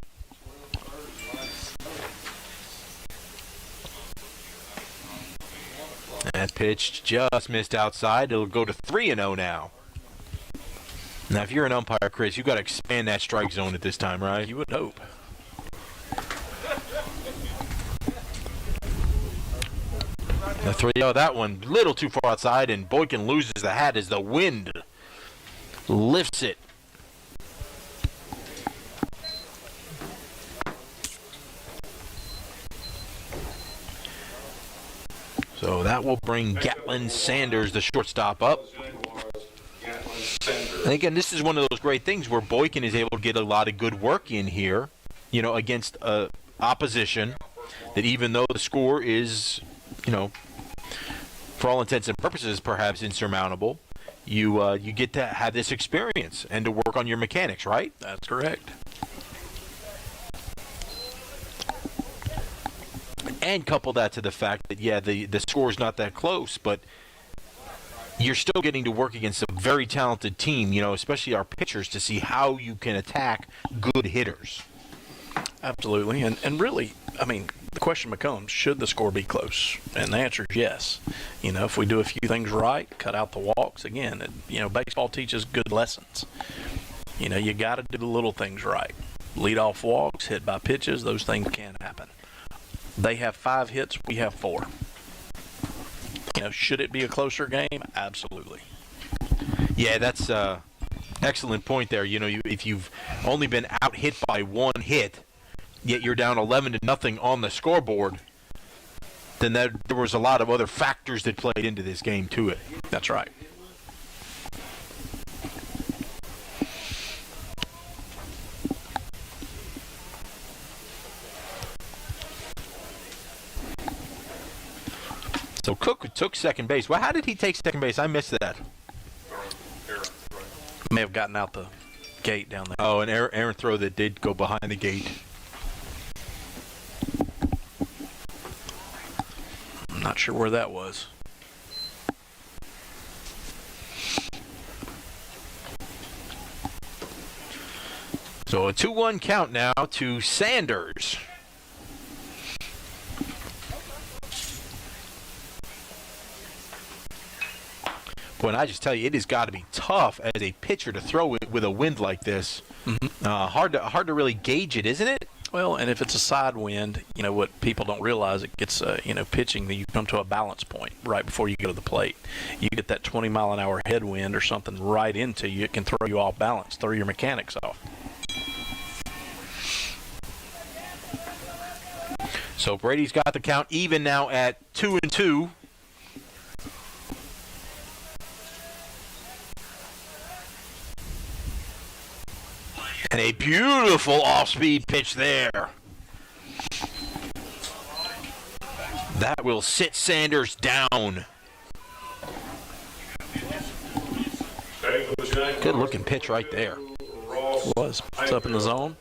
That pitch just missed outside. It'll go to 3-0 now. Now, if you're an umpire, Chris, you've got to expand that strike zone at this time, right? You would hope. The 3-0, that one a little too far outside, and Boykin loses the hat as the wind lifts it. So that will bring Gatlin Sanders, the shortstop, up. And again, this is one of those great things where Boykin is able to get a lot of good work in here, against opposition that even though the score is, for all intents and purposes, perhaps insurmountable, you get to have this experience and to work on your mechanics, right? That's correct. And couple that to the fact that, the score is not that close, but you're still getting to work against a very talented team, especially our pitchers, to see how you can attack good hitters. Absolutely. And really, the question becomes, should the score be close? And the answer is yes. If we do a few things right, cut out the walks, again, baseball teaches good lessons. You got to do the little things right. Lead off walks, hit by pitches, those things can happen. They have 5 hits, we have 4. Should it be a closer game? Absolutely. Yeah, that's excellent point there. If you've only been out hit by 1 hit, yet you're down 11-0 on the scoreboard, then there was a lot of other factors that played into this game to it. That's right. So Cook took second base. Well, how did he take second base? I missed that. May have gotten out the gate down there. Oh, an errant throw that did go behind the gate. I'm not sure where that was. So a 2-1 count now to Sanders. Boy, and I just tell you, it has got to be tough as a pitcher to throw it with a wind like this. Mm-hmm. Hard to really gauge it, isn't it? Well, and if it's a side wind, what people don't realize, it gets, pitching, that you come to a balance point right before you go to the plate. You get that 20-mile-an-hour headwind or something right into you, it can throw you off balance, throw your mechanics off. So Brady's got the count even now at 2-2. And a beautiful off-speed pitch there. That will sit Sanders down. Good looking pitch right there. It was. It's up in the zone.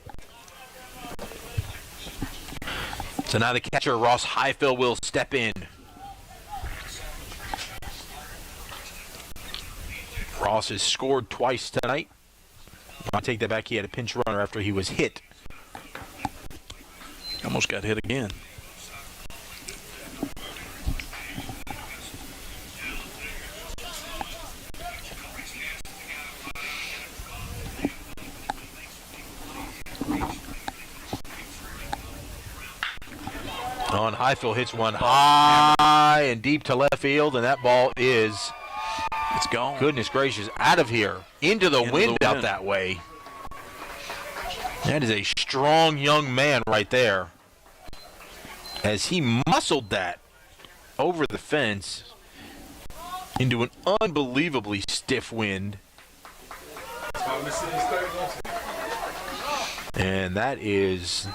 So now the catcher, Ross Highfill, will step in. Ross has scored twice tonight. I'll take that back. He had a pinch runner after he was hit. Almost got hit again. On Highfill hits one high and deep to left field, and that ball is... It's gone. Goodness gracious, out of here. Into the wind out that way. That is a strong young man right there. As he muscled that over the fence into an unbelievably stiff wind. And that is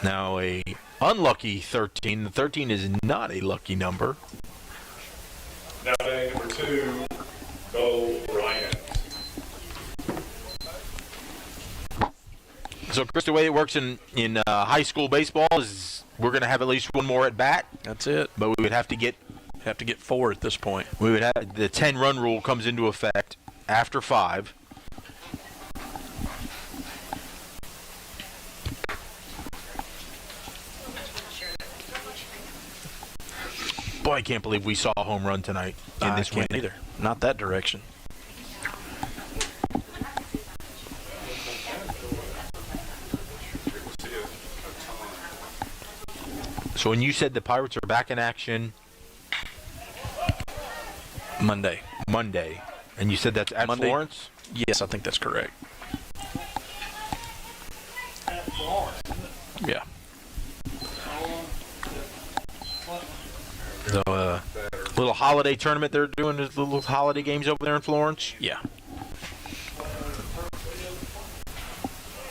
now a unlucky 13. The 13 is not a lucky number. Now batting number 2, Bo Bryant. So, Chris, the way it works in high school baseball is we're going to have at least one more at bat. That's it. But we would have to get 4 at this point. We would have the 10-run rule comes into effect after 5. Boy, I can't believe we saw a home run tonight in this wind. win. Either. Not that direction. So when you said the Pirates are back in action Monday, and you said that's at Monday? Florence? Yes, I think that's correct. Yeah. The little holiday tournament they're doing, the little holiday games over there in Florence? Yeah.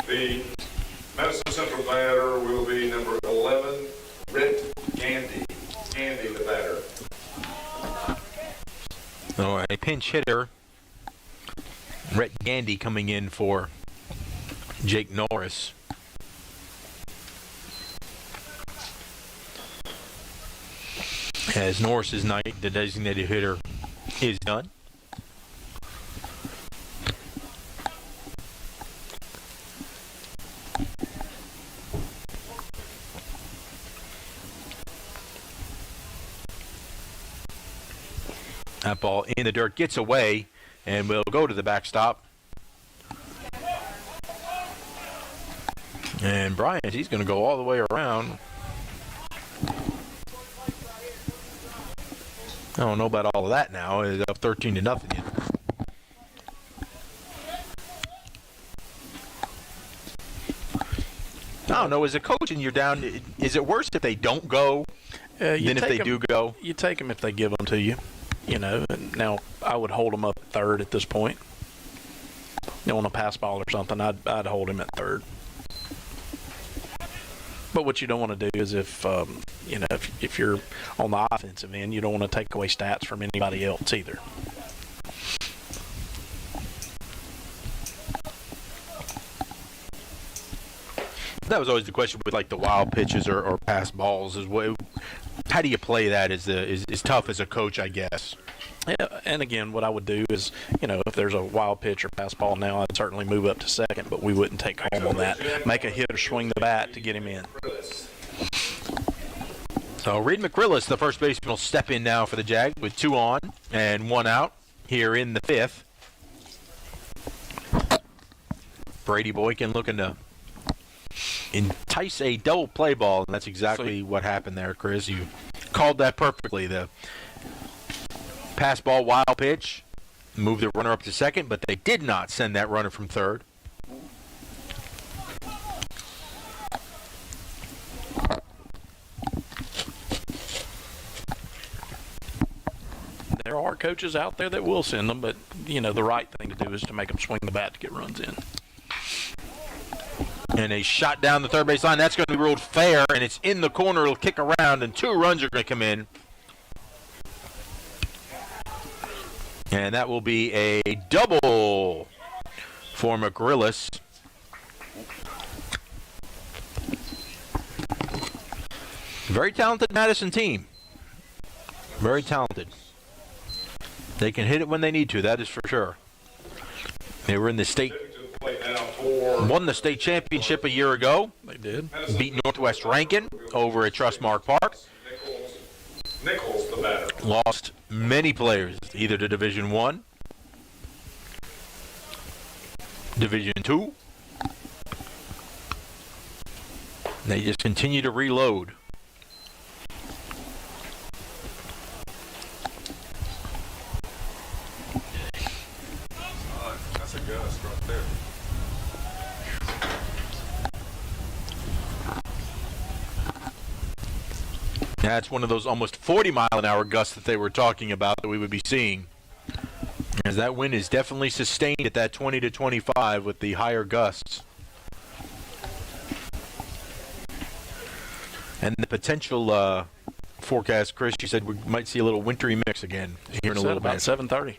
The Madison Central batter will be number 11, Rhett Gandy. Gandy, the batter. So a pinch hitter, Rhett Gandy, coming in for Jake Norris. As Norris's night, the designated hitter, is done. That ball in the dirt gets away and will go to the backstop. And Bryant, he's going to go all the way around. I don't know about all of that now. It's up 13-0. I don't know. As a coach and you're down, is it worse if they don't go than if they do go? You take them if they give them to you. Now I would hold him up at third at this point. On a pass ball or something, I'd hold him at third. But what you don't want to do is if you're on the offensive end, you don't want to take away stats from anybody else either. That was always the question with like the wild pitches or pass balls. How do you play that is tough as a coach, I guess. Yeah, and again, what I would do is, if there's a wild pitch or pass ball now, I'd certainly move up to second, but we wouldn't take home on that. Make a hit or swing the bat to get him in. So Reed McCrillis, the first baseman, will step in now for the Jag with 2 on and 1 out here in the 5th. Brady Boykin looking to entice a double play ball, and that's exactly what happened there, Chris. You called that perfectly. The pass ball, wild pitch, moved the runner up to second, but they did not send that runner from third. There are coaches out there that will send them, but, the right thing to do is to make them swing the bat to get runs in. And a shot down the third base line. That's going to be ruled fair, and it's in the corner. It'll kick around, and 2 runs are going to come in. And that will be a double for McGrillis. Very talented Madison team. Very talented. They can hit it when they need to, that is for sure. They were in the state, won the state championship a year ago. They did. Beat Northwest Rankin over at Trustmark Park. Nichols, the batter. Lost many players, either to Division I, Division II. They just continue to reload. That's a gust right there. That's one of those almost 40-mile-an-hour gusts that they were talking about that we would be seeing. As that wind is definitely sustained at that 20 to 25 with the higher gusts. And the potential forecast, Chris, you said we might see a little wintry mix again here in a little about bit. 7:30.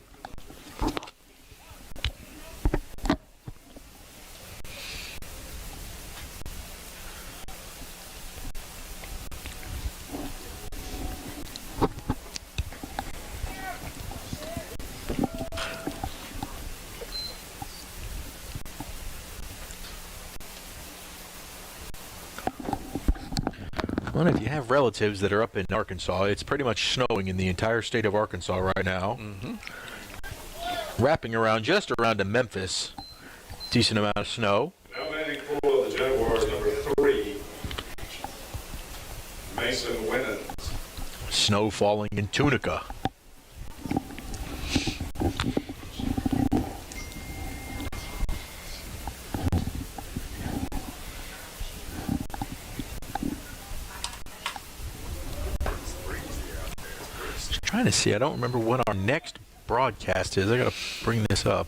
Well, if you have relatives that are up in Arkansas, it's pretty much snowing in the entire state of Arkansas right now. Wrapping around just around to Memphis. Decent amount of snow. Now batting for the Jaguars, number 3, Mason Winans. Snow falling in Tunica. Trying to see, I don't remember when our next broadcast is. I gotta bring this up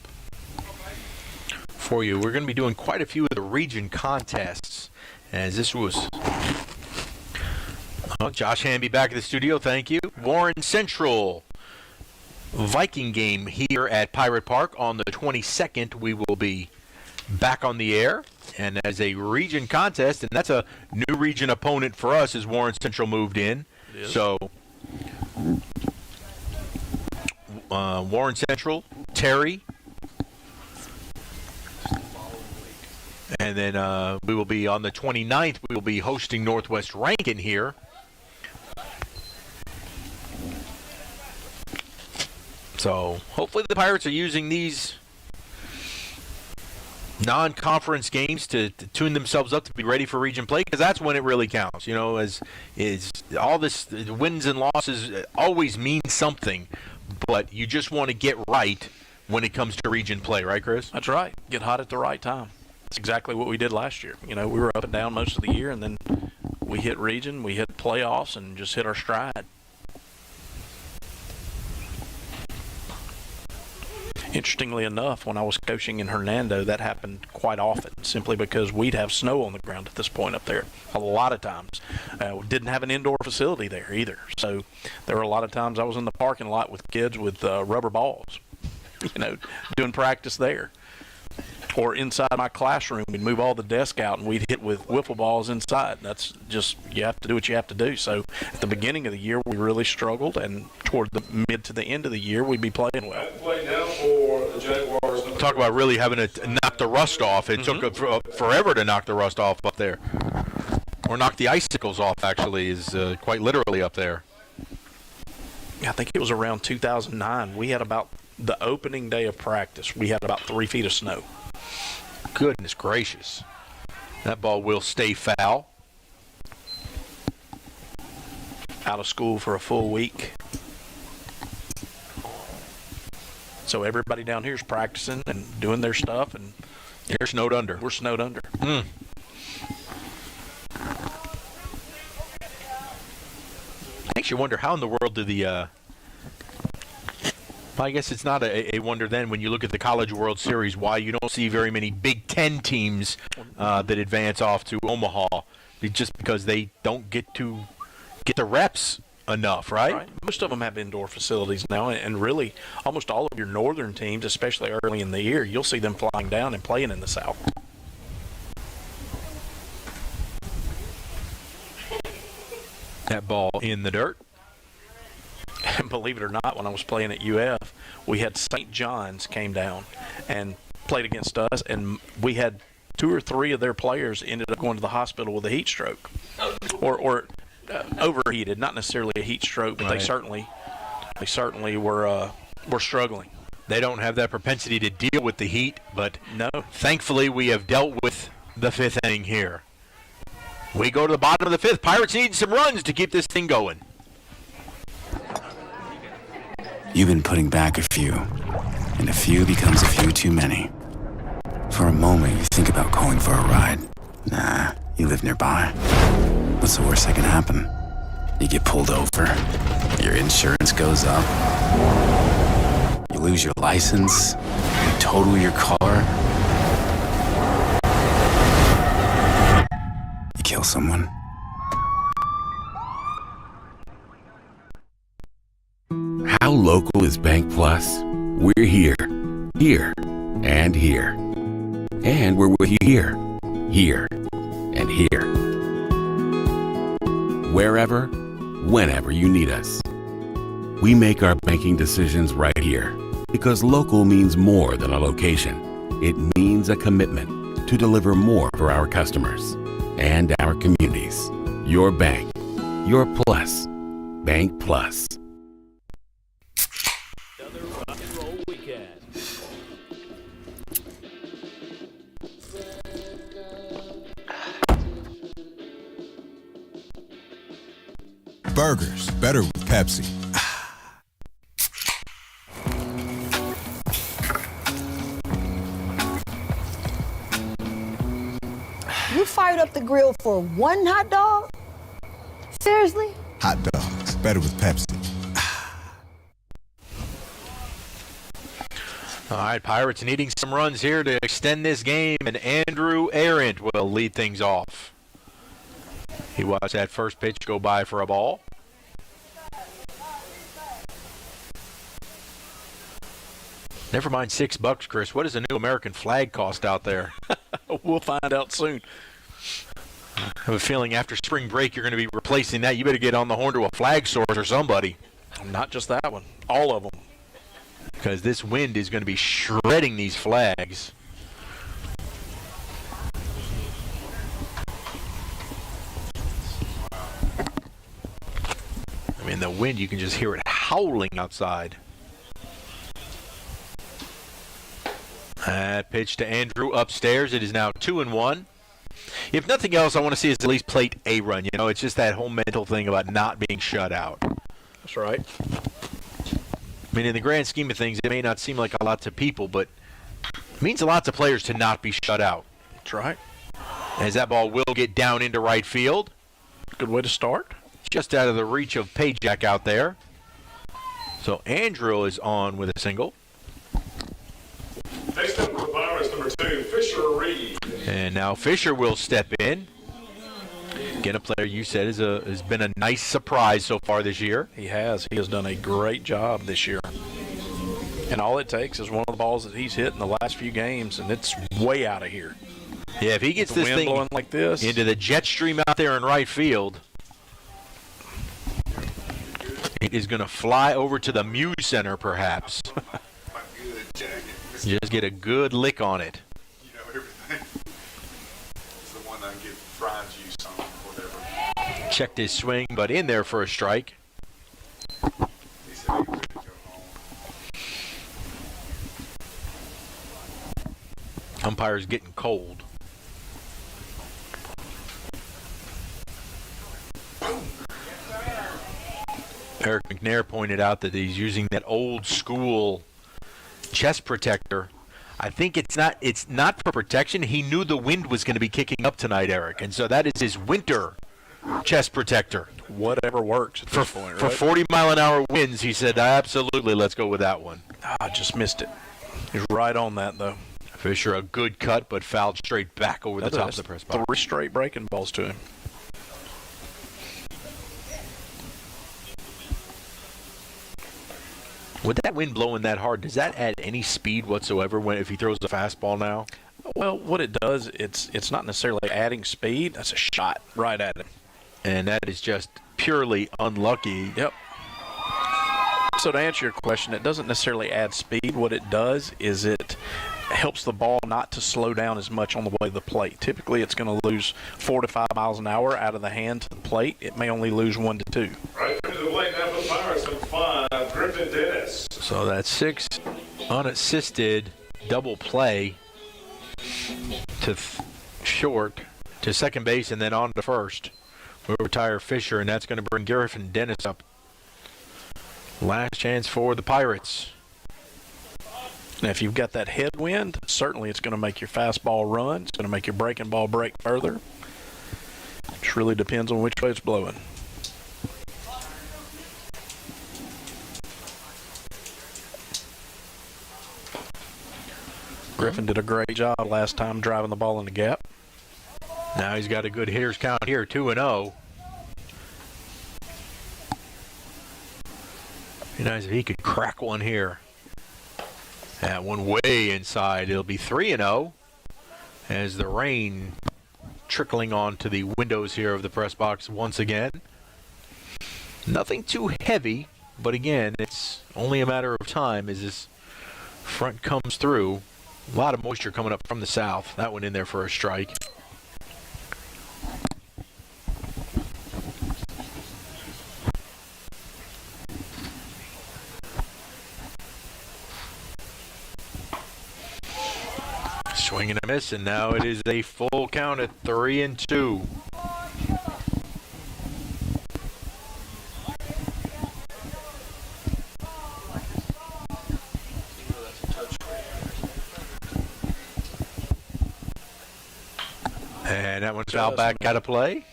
for you. We're gonna be doing quite a few of the region contests, as this was Josh Hamby back at the studio, thank you. Warren Central Viking game here at Pirate Park on the 22nd. We will be back on the air, and as a region contest, and that's a new region opponent for us as Warren Central moved in. So Warren Central, Terry, and then we will be on the 29th. We will be hosting Northwest Rankin here. So hopefully the Pirates are using these non-conference games to tune themselves up to be ready for region play, because that's when it really counts. You know, as is all this wins and losses always mean something, but you just want to get right when it comes to region play, right, Chris? That's right. Get hot at the right time. That's exactly what we did last year. You know, we were up and down most of the year, and then we hit region, we hit playoffs, and just hit our stride. Interestingly enough, when I was coaching in Hernando, that happened quite often, simply because we'd have snow on the ground at this point up there a lot of times. We didn't have an indoor facility there either, so there were a lot of times I was in the parking lot with kids with rubber balls, you know, doing practice there. Or inside my classroom, we'd move all the desk out and we'd hit with wiffle balls inside. That's just, you have to do what you have to do. So at the beginning of the year, we really struggled, and toward the mid to the end of the year, we'd be playing well. Play now for the Jaguars. Talk about really having to knock the rust off. It took forever to knock the rust off up there. Or knock the icicles off, actually, is quite literally up there. I think it was around 2009. We had about, the opening day of practice, we had about 3 feet of snow. Goodness gracious. That ball will stay foul. Out of school for a full week. So everybody down here is practicing and doing their stuff, and they're snowed under. We're snowed under. Makes you wonder how in the world do the well, I guess it's not a wonder then when you look at the College World Series why you don't see very many Big Ten teams that advance off to Omaha. It's just because they don't get the reps enough, right? Most of them have indoor facilities now, and really almost all of your northern teams, especially early in the year, you'll see them flying down and playing in the South. That ball in the dirt. And believe it or not, when I was playing at UF, we had St. John's came down and played against us, and we had 2 or 3 of their players ended up going to the hospital with a heat stroke, or overheated. Not necessarily a heat stroke, but they certainly were struggling. They don't have that propensity to deal with the heat, but no. Thankfully, we have dealt with the 5th inning here. We go to the bottom of the 5th. Pirates need some runs to keep this thing going. You've been putting back a few, and a few becomes a few too many. For a moment, you think about calling for a ride. Nah, you live nearby. What's the worst that can happen? You get pulled over, your insurance goes up, you lose your license, you total your car, you kill someone. How local is Bank Plus? We're here, and here. And we're with you here, and here. Wherever, whenever you need us. We make our banking decisions right here because local means more than a location. It means a commitment to deliver more for our customers and our communities. Your bank, your plus. Bank Plus. Burgers, better with Pepsi. You fired up the grill for one hot dog? Seriously? Hot dogs, better with Pepsi. All right, Pirates needing some runs here to extend this game, and Andrew Arendt will lead things off. He watched that first pitch go by for a ball. Never mind $6, Chris. What does a new American flag cost out there? We'll find out soon. I have a feeling after spring break you're going to be replacing that. You better get on the horn to a flag source or somebody. Not just that one. All of them. Because this wind is going to be shredding these flags. I mean, the wind, you can just hear it howling outside. That pitch to Andrew upstairs. It is now 2-1. If nothing else, I want to see us at least plate a run. You know, it's just that whole mental thing about not being shut out. That's right. I mean, in the grand scheme of things, it may not seem like a lot to people, but it means a lot to players to not be shut out. That's right. As that ball will get down into right field. Good way to start. Just out of the reach of Pajak out there. So Andrew is on with a single. Next up for the Pirates, number 2, Fisher Reed. And now Fisher will step in. Again, a player you said has been a nice surprise so far this year. He has. He has done a great job this year. And all it takes is one of the balls that he's hit in the last few games, and it's way out of here. Yeah, if he gets the this wind thing blowing like this into the jet stream out there in right field, it is going to fly over to the Muse Center, perhaps. Just get a good lick on it. You know everything. It's the one I can get fried juice on, whatever. Checked his swing, but in there for a strike. He said he was ready to go home. Umpire's getting cold. Eric McNair pointed out that he's using that old school chest protector. I think it's not for protection. He knew the wind was going to be kicking up tonight, Eric, and so that is his winter chest protector. Whatever works at this point, For right? 40-mile-an-hour winds, he said, absolutely, let's go with that one. I just missed it. He's right on that, though. Fisher, a good cut, but fouled straight back over the top of the press box. 3 straight breaking balls to him. With that wind blowing that hard, does that add any speed whatsoever if he throws a fastball now? Well, what it does, it's not necessarily adding speed. That's a shot right at him. And that is just purely unlucky. Yep. So to answer your question, it doesn't necessarily add speed. What it does is it helps the ball not to slow down as much on the way to the plate. Typically, it's going to lose 4 to 5 miles an hour out of the hand to the plate. It may only lose 1 to 2. Right to the plate now for the Pirates at 5, Griffin Dennis. So that's 6 unassisted double play to short to second base and then on to first. We'll retire Fisher, and that's going to bring Griffin Dennis up. Last chance for the Pirates. Now, if you've got that headwind, certainly it's going to make your fastball run. It's going to make your breaking ball break further. It just really depends on which way it's blowing. Griffin did a great job last time driving the ball in the gap. Now he's got a good hitter's count here, 2-0. Be nice if he could crack one here. That one way inside. It'll be 3-0 as the rain trickling onto the windows here of the press box once again. Nothing too heavy, but again, it's only a matter of time as this front comes through. A lot of moisture coming up from the south. That one in there for a strike. Swing and a miss, and now it is a full count at 3-2. And that one's fouled back out of play.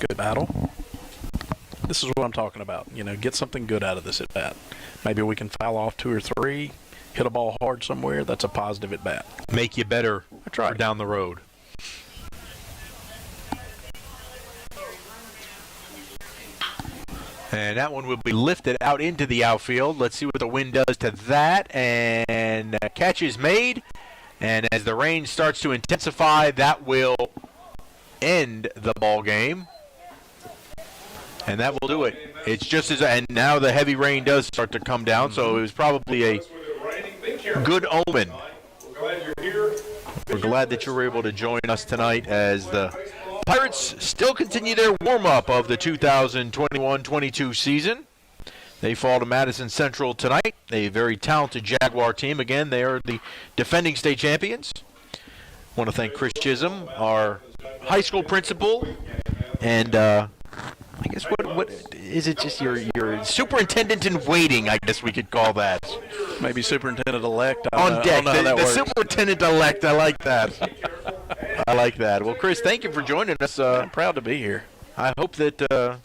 Good battle. This is what I'm talking about. You know, get something good out of this at bat. Maybe we can foul off 2 or 3. Hit a ball hard somewhere, that's a positive at bat. Make you better That's right. for down the road. And that one will be lifted out into the outfield. Let's see what the wind does to that. And catch is made. And as the rain starts to intensify, that will end the ball game. And that will do it. It's just as, and now the heavy rain does start to come down, so it was probably a good omen. We're glad that you were able to join us tonight as the Pirates still continue their warm-up of the 2021-22 season. They fall to Madison Central tonight, a very talented Jaguar team. Again, they are the defending state champions. I want to thank Chris Chisholm, our high school principal, and I guess what is it? Just your superintendent in waiting, I guess we could call that. Maybe superintendent-elect. On deck, the superintendent-elect. I like that. I like that. Well, Chris, thank you for joining us. I'm proud to be here. I hope that the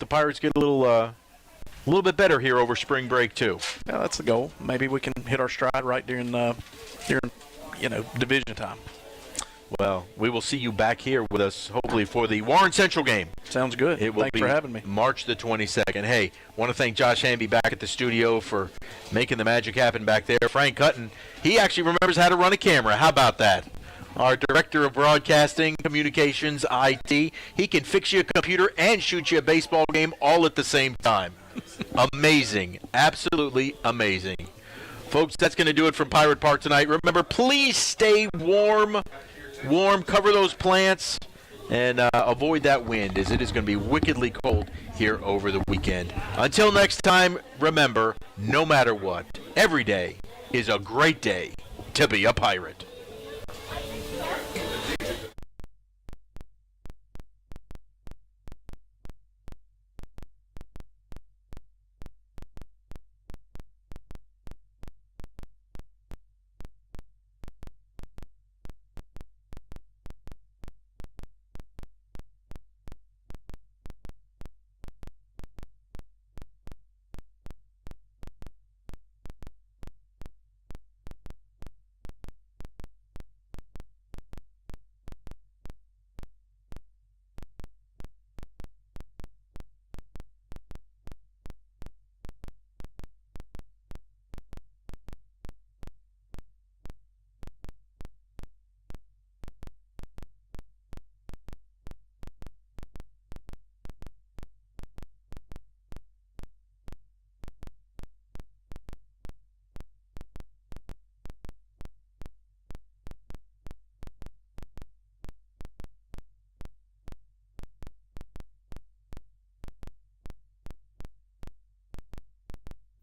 Pirates get a little bit better here over spring break too. Yeah, that's the goal. Maybe we can hit our stride right during division time. Well, we will see you back here with us, hopefully, for the Warren Central game. Sounds good. It will Thanks be for having me. March the 22nd. Hey, want to thank Josh Hamby back at the studio for making the magic happen back there. Frank Hutton, he actually remembers how to run a camera. How about that? Our Director of Broadcasting, Communications, IT, he can fix you a computer and shoot you a baseball game all at the same time. Amazing. Absolutely amazing. Folks, that's going to do it from Pirate Park tonight. Remember, please stay warm, cover those plants, and avoid that wind, as it is going to be wickedly cold here over the weekend. Until next time, remember, no matter what, every day is a great day to be a Pirate.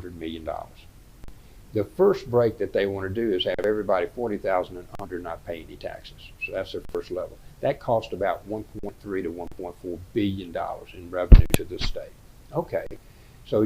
$100 million. The first break that they want to do is have everybody 40,000 and under not pay any taxes. So that's their first level. That cost about $1.3 to $1.4 billion in revenue to the state. Okay, so